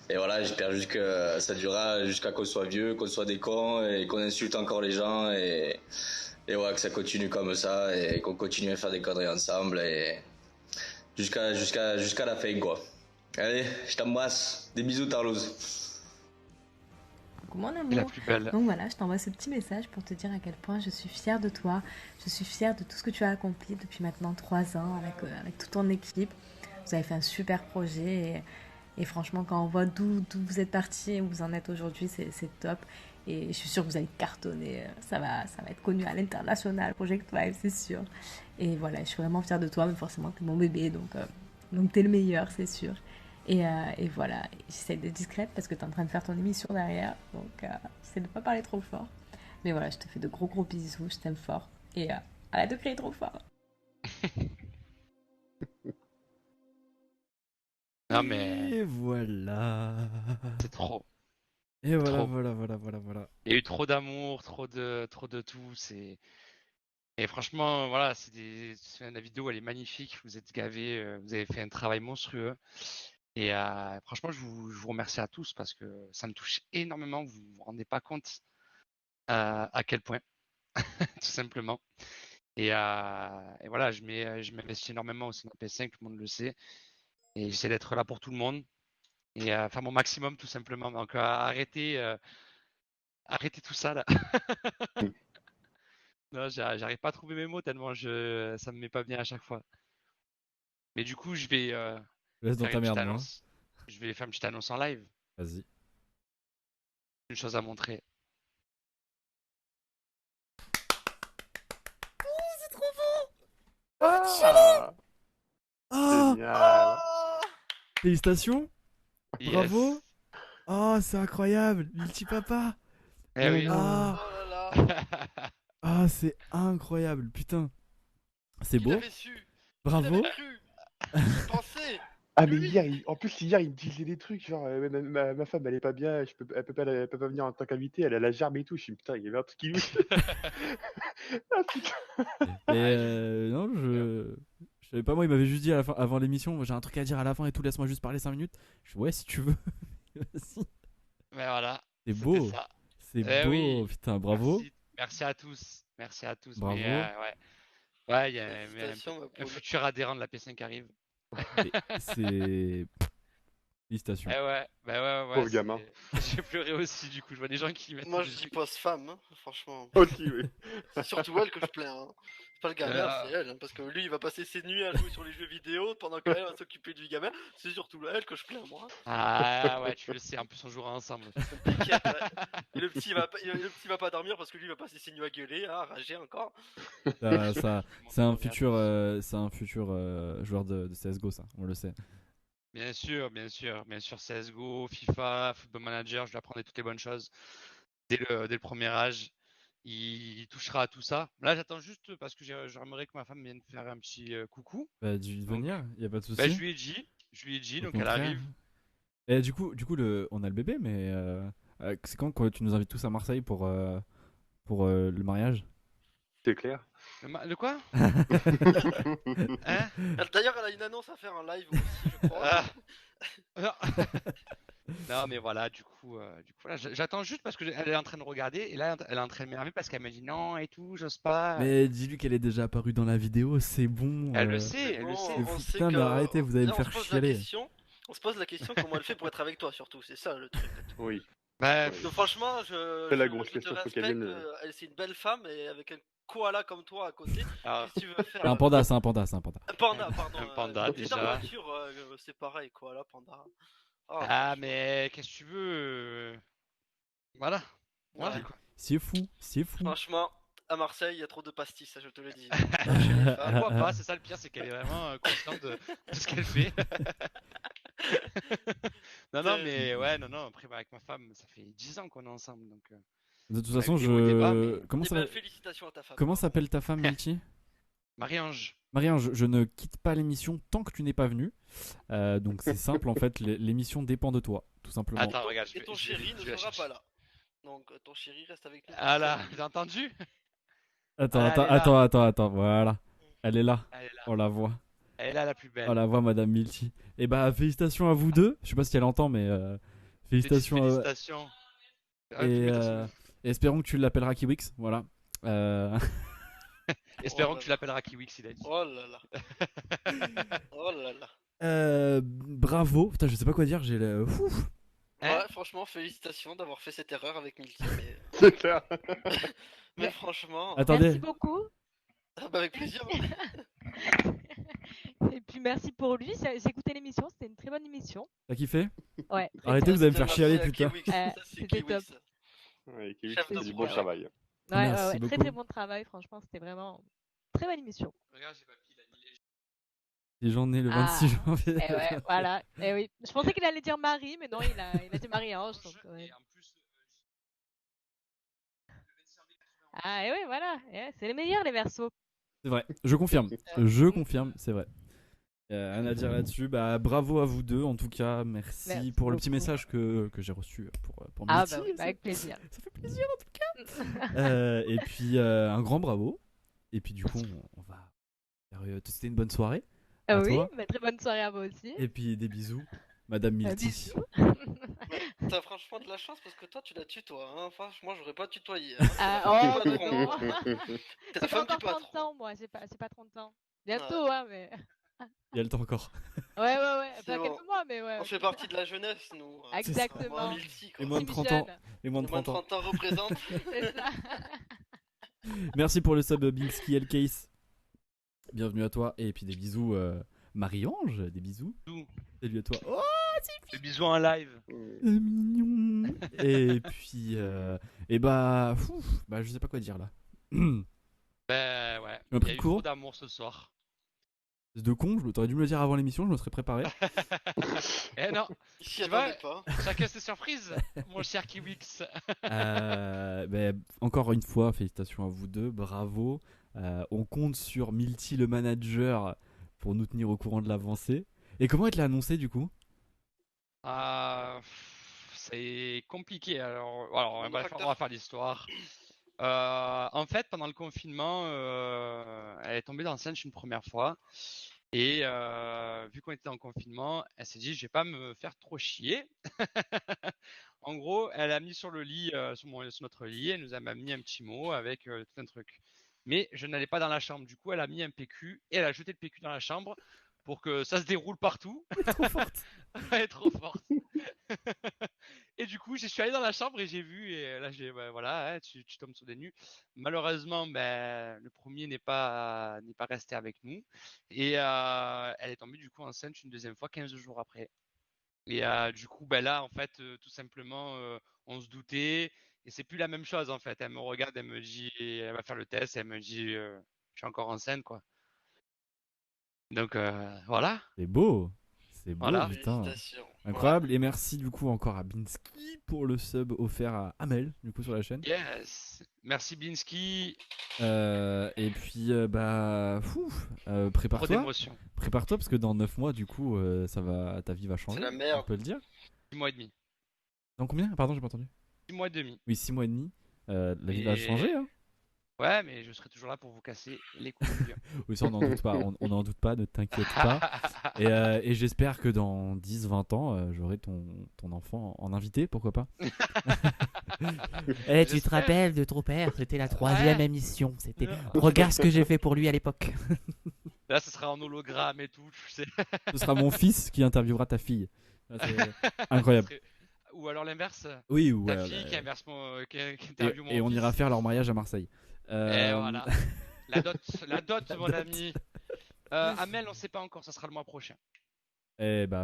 Et voilà, j'espère juste que ça durera jusqu'à qu'on soit vieux, qu'on soit des cons et qu'on insulte encore les gens et ouais, que ça continue comme ça et qu'on continue à faire des conneries ensemble et jusqu'à la fin quoi. Allez, je t'embrasse, des bisous Tarlouse. Mon amour. La plus belle. Donc voilà, je t'envoie ce petit message pour te dire à quel point je suis fière de toi. Je suis fière de tout ce que tu as accompli depuis maintenant 3 ans avec toute ton équipe. Vous avez fait un super projet et franchement, quand on voit d'où vous êtes partis et où vous en êtes aujourd'hui, c'est top. Et je suis sûre que vous allez cartonner. Ça va être connu à l'international, Project 5, c'est sûr. Et voilà, je suis vraiment fière de toi, mais forcément, t'es mon bébé, donc t'es le meilleur, c'est sûr. Et voilà, j'essaie d'être discrète parce que tu es en train de faire ton émission derrière, donc j'essaie de ne pas parler trop fort. Mais voilà, je te fais de gros bisous, je t'aime fort. Et arrête de crier trop fort. Non mais... Et voilà. C'est trop. Et voilà, Trop. voilà. Il y a eu trop d'amour, trop de tout, Et franchement, voilà, la vidéo elle est magnifique, vous êtes gavés, vous avez fait un travail monstrueux. Et franchement, je vous remercie à tous parce que ça me touche énormément. Vous vous rendez pas compte à quel point, tout simplement. Et voilà, je m'investis énormément au sein de P5, tout le monde le sait. Et j'essaie d'être là pour tout le monde et faire mon maximum, tout simplement. Donc arrêtez tout ça là. Non, j'arrive pas à trouver mes mots tellement ça me met pas bien à chaque fois. Mais du coup, je vais Laisse dans faire ta une petite merde, moi. annonce. Je vais faire une petite annonce en live. Vas-y. Une chose à montrer. Oh, c'est trop beau! Ah Génial. Félicitations. Yes. Bravo. Oh, c'est incroyable, Milty Papa. Eh oui. Ah, Oh là là. ah, c'est incroyable, putain. C'est Qui beau. l'avait su? Qui Bravo. l'avait cru? J'y pensais. Ah mais hier, en plus hier il me disait des trucs genre ma femme elle est pas bien, elle peut pas venir en tant qu'invitée, elle a la gerbe et tout. Je suis putain, il y avait un truc qui lui. Ah putain. Et non, je savais pas, moi, il m'avait juste dit à la fin, avant l'émission, j'ai un truc à dire à la fin et tout, laisse-moi juste parler 5 minutes. Je fais, ouais, si tu veux. Vas-y. Mais voilà. C'est c'était beau. ça. C'est Eh beau, oui. putain, bravo. Merci à tous. Merci à tous. Bravo. Mais, ouais. Ouais, il y a Félicitations, ma un poule. futur adhérent de la P5 qui arrive. C'est. Félicitations. Eh ouais, bah ouais. Pauvre gamin. J'ai pleuré aussi, du coup. Je vois des gens qui mettent. Moi, je dis pose femme, hein, franchement. Aussi, oui. C'est surtout elle que je plains. Hein. C'est pas le gamin, Ah. c'est elle. Hein, parce que lui, il va passer ses nuits à jouer sur les jeux vidéo pendant qu'elle va s'occuper du gamin. C'est surtout elle que je plains, moi. Ah ouais, tu le sais, en plus on jouera ensemble. T'inquiète, ouais. Et le petit va pas dormir parce que lui, il va passer ses nuits à gueuler, à rager encore. C'est un futur, joueur de CSGO, ça, on le sait. Bien sûr, CSGO, FIFA, Football Manager, je lui apprendrai toutes les bonnes choses dès le premier âge. Il touchera à tout ça. Là, j'attends juste parce que j'aimerais que ma femme vienne faire un petit coucou. Bah, du venir, y a pas de souci. Bah, je lui ai dit, donc elle arrive. Et du coup, on a le bébé, mais c'est quand tu nous invites tous à Marseille pour le mariage? C'est clair. Le quoi? Hein? D'ailleurs, elle a une annonce à faire en live aussi, je crois. Non, mais voilà, du coup voilà, j'attends juste parce qu'elle est en train de regarder et là, elle est en train de m'énerver parce qu'elle m'a dit non et tout, j'ose pas. Mais dis-lui qu'elle est déjà apparue dans la vidéo, c'est bon. Elle le sait, elle le sait. On sait Putain, mais que- arrêtez, vous allez me Là, faire chialer. On se pose la question comment elle fait pour être avec toi, surtout. C'est ça le truc. Oui. Bah, Donc, franchement, je C'est la grosse te question, faut respecte. qu'elle vienne. C'est une belle femme et avec un koala comme toi à côté. Ah. Qu'est-ce que tu veux faire? C'est un panda, c'est un panda, c'est un panda. Un panda, pardon. Un panda, Dans déjà. la voiture, c'est pareil, koala, panda. Oh, Ah, mais qu'est-ce que tu veux? Voilà. Voilà. Ouais. Quoi. C'est fou, c'est fou. Franchement, à Marseille, il y a trop de pastis, ça, je te le dis. Pourquoi pas? C'est ça le pire, c'est qu'elle est vraiment consciente de ce qu'elle fait. Non, mais ouais, non. Après, avec ma femme, ça fait 10 ans qu'on est ensemble, donc. De toute on a façon, eu des hauts et des bas, mais- Comment Eh ça ben, félicitations à ta femme. Comment s'appelle ta femme, Milty? Marie-Ange. Marie-Ange, je ne quitte pas l'émission tant que tu n'es pas venu. Donc c'est simple, en fait, l'émission dépend de toi, tout simplement. Attends, regarde, Et ton chéri ne sera pas là. Donc, ton chéri reste avec nous. Ah là, t'as entendu? Attends, Ah, elle est là. attends, voilà. Elle est là. Elle est là. On la voit. Elle est là, la plus belle. On la voit, Madame Milty. Et bah, félicitations à vous deux. Je sais pas si elle entend, mais félicitations. Félicitations. Ah, Et, tu mets et espérons que tu l'appelleras Kiwix. Voilà. Espérons que tu l'appelleras Kiwix, il a dit. Oh là là. Oh là là. Bravo. Putain, je sais pas quoi dire. J'ai le. Ouf. Ouais, franchement, félicitations d'avoir fait cette erreur avec Milty. Mais... C'est clair. mais franchement. Attendez. Merci beaucoup. Ah bah, avec plaisir. Et puis merci pour lui. J'ai écouté l'émission, c'était une très bonne émission. T'as kiffé? Ouais. très Arrêtez, bien. vous allez me faire chialer, putain. C'était top. Ouais, Kiwix, Chef c'est de du bon projet. travail. Ouais, Merci très beaucoup. très bon travail, franchement, c'était vraiment très bonne émission. Regarde, j'ai pas pris la Si j'en ai le 26 janvier. Et ouais, voilà. Et oui. Je pensais qu'il allait dire Marie, mais non, il a dit Marie-Ange. Donc, ouais. Ah, et oui, voilà. C'est les meilleurs, les Verseaux. C'est vrai, je confirme. Je confirme, c'est vrai. Rien à dire là-dessus. Bah, bravo à vous deux, en tout cas. Merci pour le petit beaucoup. message que j'ai reçu pour Ah, Milty. bah oui, avec plaisir. Ça fait plaisir en tout cas. Et puis, un grand bravo. Et puis, du coup, on va faire te souhaiter une bonne soirée. Ah à oui, toi. bah, très bonne soirée à vous aussi. Et puis, des bisous, Madame Milty. Bisous. T'as franchement de la chance parce que toi tu la tutoies. Hein. Enfin, moi j'aurais pas tutoyé. Hein. Ah, T'es oh, patron. non. T'es la J'ai pas femme du encore 30 patron. ans, moi. J'ai pas 30 ans. Bientôt, hein, mais. Il y a le temps encore. Ouais. C'est Pas bon. quelques mois, mais ouais. On fait partie de la jeunesse, nous. Exactement. Vraiment Milty, quoi. Les moins de 30 ans. Les moins de 30 ans. 30 ans représentent. C'est ça. Merci pour le sub Bingsky L-Case. Bienvenue à toi. Et puis des bisous Marie-Ange. Des bisous. Salut à toi. Oh, Des bisous en live. mignon. Et puis et bah, je sais pas quoi dire là. Ben ouais. Tu m'as Il y pris a eu de court trop d'amour ce soir. C'est de con, t'aurais dû me le dire avant l'émission, je me serais préparé. Eh non, Il s'y tu vois, attendait pas. chacun ses surprises, mon cher Kiwix. Encore une fois, félicitations à vous deux, bravo. On compte sur Milty le manager pour nous tenir au courant de l'avancée. Et comment elle te l'a annoncé du coup? C'est compliqué. Alors on va faire l'histoire. En fait, pendant le confinement, elle est tombée enceinte une première fois. Et vu qu'on était en confinement, elle s'est dit, je vais pas me faire trop chier. En gros, elle a mis sur le lit, sur notre lit, elle nous a mis un petit mot avec tout un truc. Mais je n'allais pas dans la chambre. Du coup, elle a mis un PQ et elle a jeté le PQ dans la chambre pour que ça se déroule partout. Trop forte. Elle est trop forte. Et du coup, je suis allé dans la chambre et j'ai vu, et là, voilà, tu tombes sur des nus. Malheureusement, le premier n'est pas resté avec nous. Et elle est tombée du coup enceinte une deuxième fois 15 jours après. Et du coup, là, en fait, tout simplement, on se doutait. Et c'est plus la même chose, en fait. Elle me regarde, elle me dit, elle va faire le test, elle me dit, je suis encore enceinte, quoi. Donc, voilà. C'est beau. C'est beau, Voilà. putain. Félicitations. Incroyable. Et merci du coup encore à Binsky pour le sub offert à Amel, du coup, sur la chaîne. Yes. Merci Blinsky. Et puis, prépare-toi. d'émotion. Prépare-toi parce que dans 9 mois, du coup, ta vie va changer. C'est la merde. On peut le dire. 6 mois et demi. Dans combien? Pardon, j'ai pas entendu. 6 mois et demi. Oui, 6 mois et demi. La vie va changer, hein. Ouais, mais je serai toujours là pour vous casser les couilles. Oui, ça on n'en doute pas, on n'en doute pas, ne t'inquiète pas. Et j'espère que dans 10-20 ans, j'aurai ton enfant en invité, pourquoi pas. Tu te rappelles de ton père, c'était la 3e émission. Regarde ce que j'ai fait pour lui à l'époque. Là, ce sera en hologramme et tout, tu sais. Ce sera mon fils qui interviewera ta fille. C'est incroyable. Ou alors l'inverse. Oui, ou ta fille qui interviewe mon et on fils. ira faire leur mariage à Marseille. Et voilà. La dot, mon ami. Amel, on sait pas encore, ça sera le mois prochain.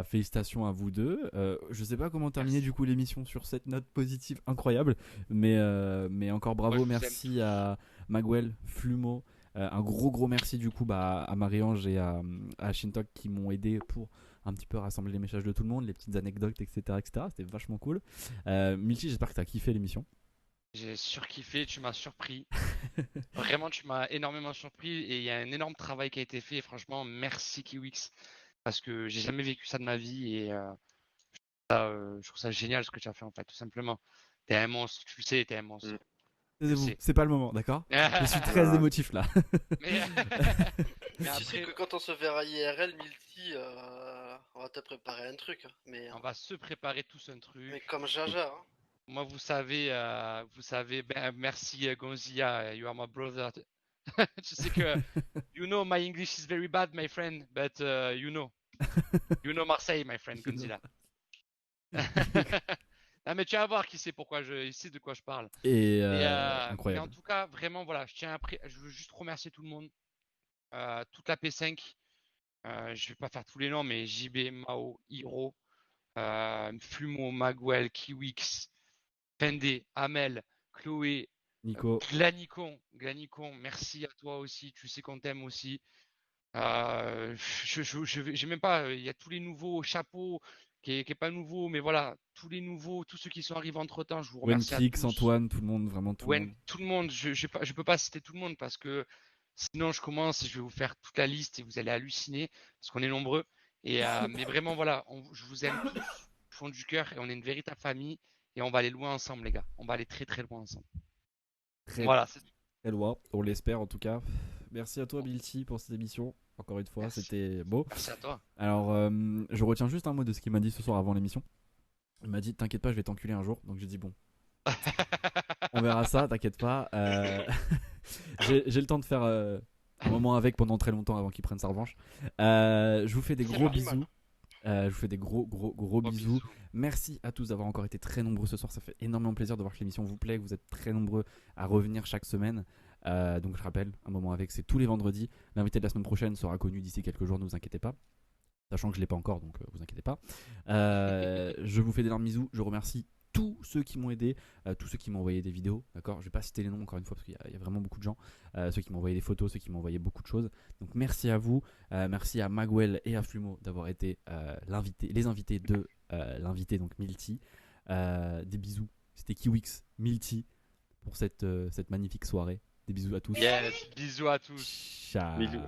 Félicitations à vous deux. Je sais pas comment terminer du coup l'émission sur cette note positive incroyable, mais encore bravo, merci à Magwell, Flumo, un gros merci du coup à Marie-Ange et à Shintok qui m'ont aidé pour un petit peu rassembler les messages de tout le monde, les petites anecdotes, etc. C'était vachement cool. Milty, j'espère que t'as kiffé l'émission. J'ai surkiffé, tu m'as surpris. Vraiment, tu m'as énormément surpris et il y a un énorme travail qui a été fait. Et franchement, merci Kiwix. Parce que j'ai jamais vécu ça de ma vie et je trouve ça génial ce que tu as fait en fait, tout simplement. T'es un monstre, tu le sais, t'es un monstre. C'est pas le moment, d'accord? Je suis très émotif là. Mais tu sais que quand on se verra IRL, Milty, on va te préparer un truc. Mais, on va se préparer tous un truc. Mais comme Jaja. Hein. Moi, vous savez, merci Gonzia, you are my brother. Tu sais que, you know, my English is very bad, my friend, but you know Marseille, my friend, Gonzia. Ah, mais tu vas voir qui sait il sait de quoi je parle. Incroyable. Mais en tout cas, vraiment, voilà, je veux juste remercier tout le monde, toute la P5. Je vais pas faire tous les noms, mais JB, Mao, Hiro, Flumo, Magwell, Kiwix, Pendé, Amel, Chloé, Nico. Glanicon, merci à toi aussi, tu sais qu'on t'aime aussi. J'ai même pas, il y a tous les nouveaux chapeaux qui est pas nouveau, mais voilà, tous les nouveaux, tous ceux qui sont arrivés entre temps, je vous remercie. Wenkix, Antoine, tout le monde, vraiment tout le monde. Tout le monde, je peux pas citer tout le monde parce que sinon je commence et je vais vous faire toute la liste et vous allez halluciner parce qu'on est nombreux. Et mais vraiment voilà, je vous aime tous du fond du cœur et on est une véritable famille et on va aller loin ensemble les gars. On va aller très très loin ensemble. Voilà. Très loin, on l'espère en tout cas. Merci à toi Milty pour cette émission. Encore une fois, c'était beau. Merci à toi. Alors, je retiens juste un mot de ce qu'il m'a dit ce soir avant l'émission. Il m'a dit, t'inquiète pas, je vais t'enculer un jour. Donc j'ai dit bon. On verra ça, t'inquiète pas. J'ai le temps de faire un moment avec pendant très longtemps avant qu'il prenne sa revanche. Je vous fais des gros bisous. Je vous fais des gros bisous. Merci à tous d'avoir encore été très nombreux ce soir. Ça fait énormément plaisir de voir que l'émission vous plaît, que vous êtes très nombreux à revenir chaque semaine. Donc je rappelle, un moment avec, c'est tous les vendredis. L'invité de la semaine prochaine sera connu d'ici quelques jours, ne vous inquiétez pas. Sachant que je ne l'ai pas encore, donc vous inquiétez pas. Je vous fais d'énormes bisous. Je remercie tous ceux qui m'ont aidé, tous ceux qui m'ont envoyé des vidéos, d'accord. Je vais pas citer les noms encore une fois parce qu'il y a vraiment beaucoup de gens, ceux qui m'ont envoyé des photos, ceux qui m'ont envoyé beaucoup de choses. Donc merci à vous, merci à Magwell et à Flumo d'avoir été les invités de l'invité donc Milty. Des bisous, c'était Kiwix, Milty pour cette magnifique soirée. Des bisous à tous. Yes, bisous à tous. Ciao. Bisous.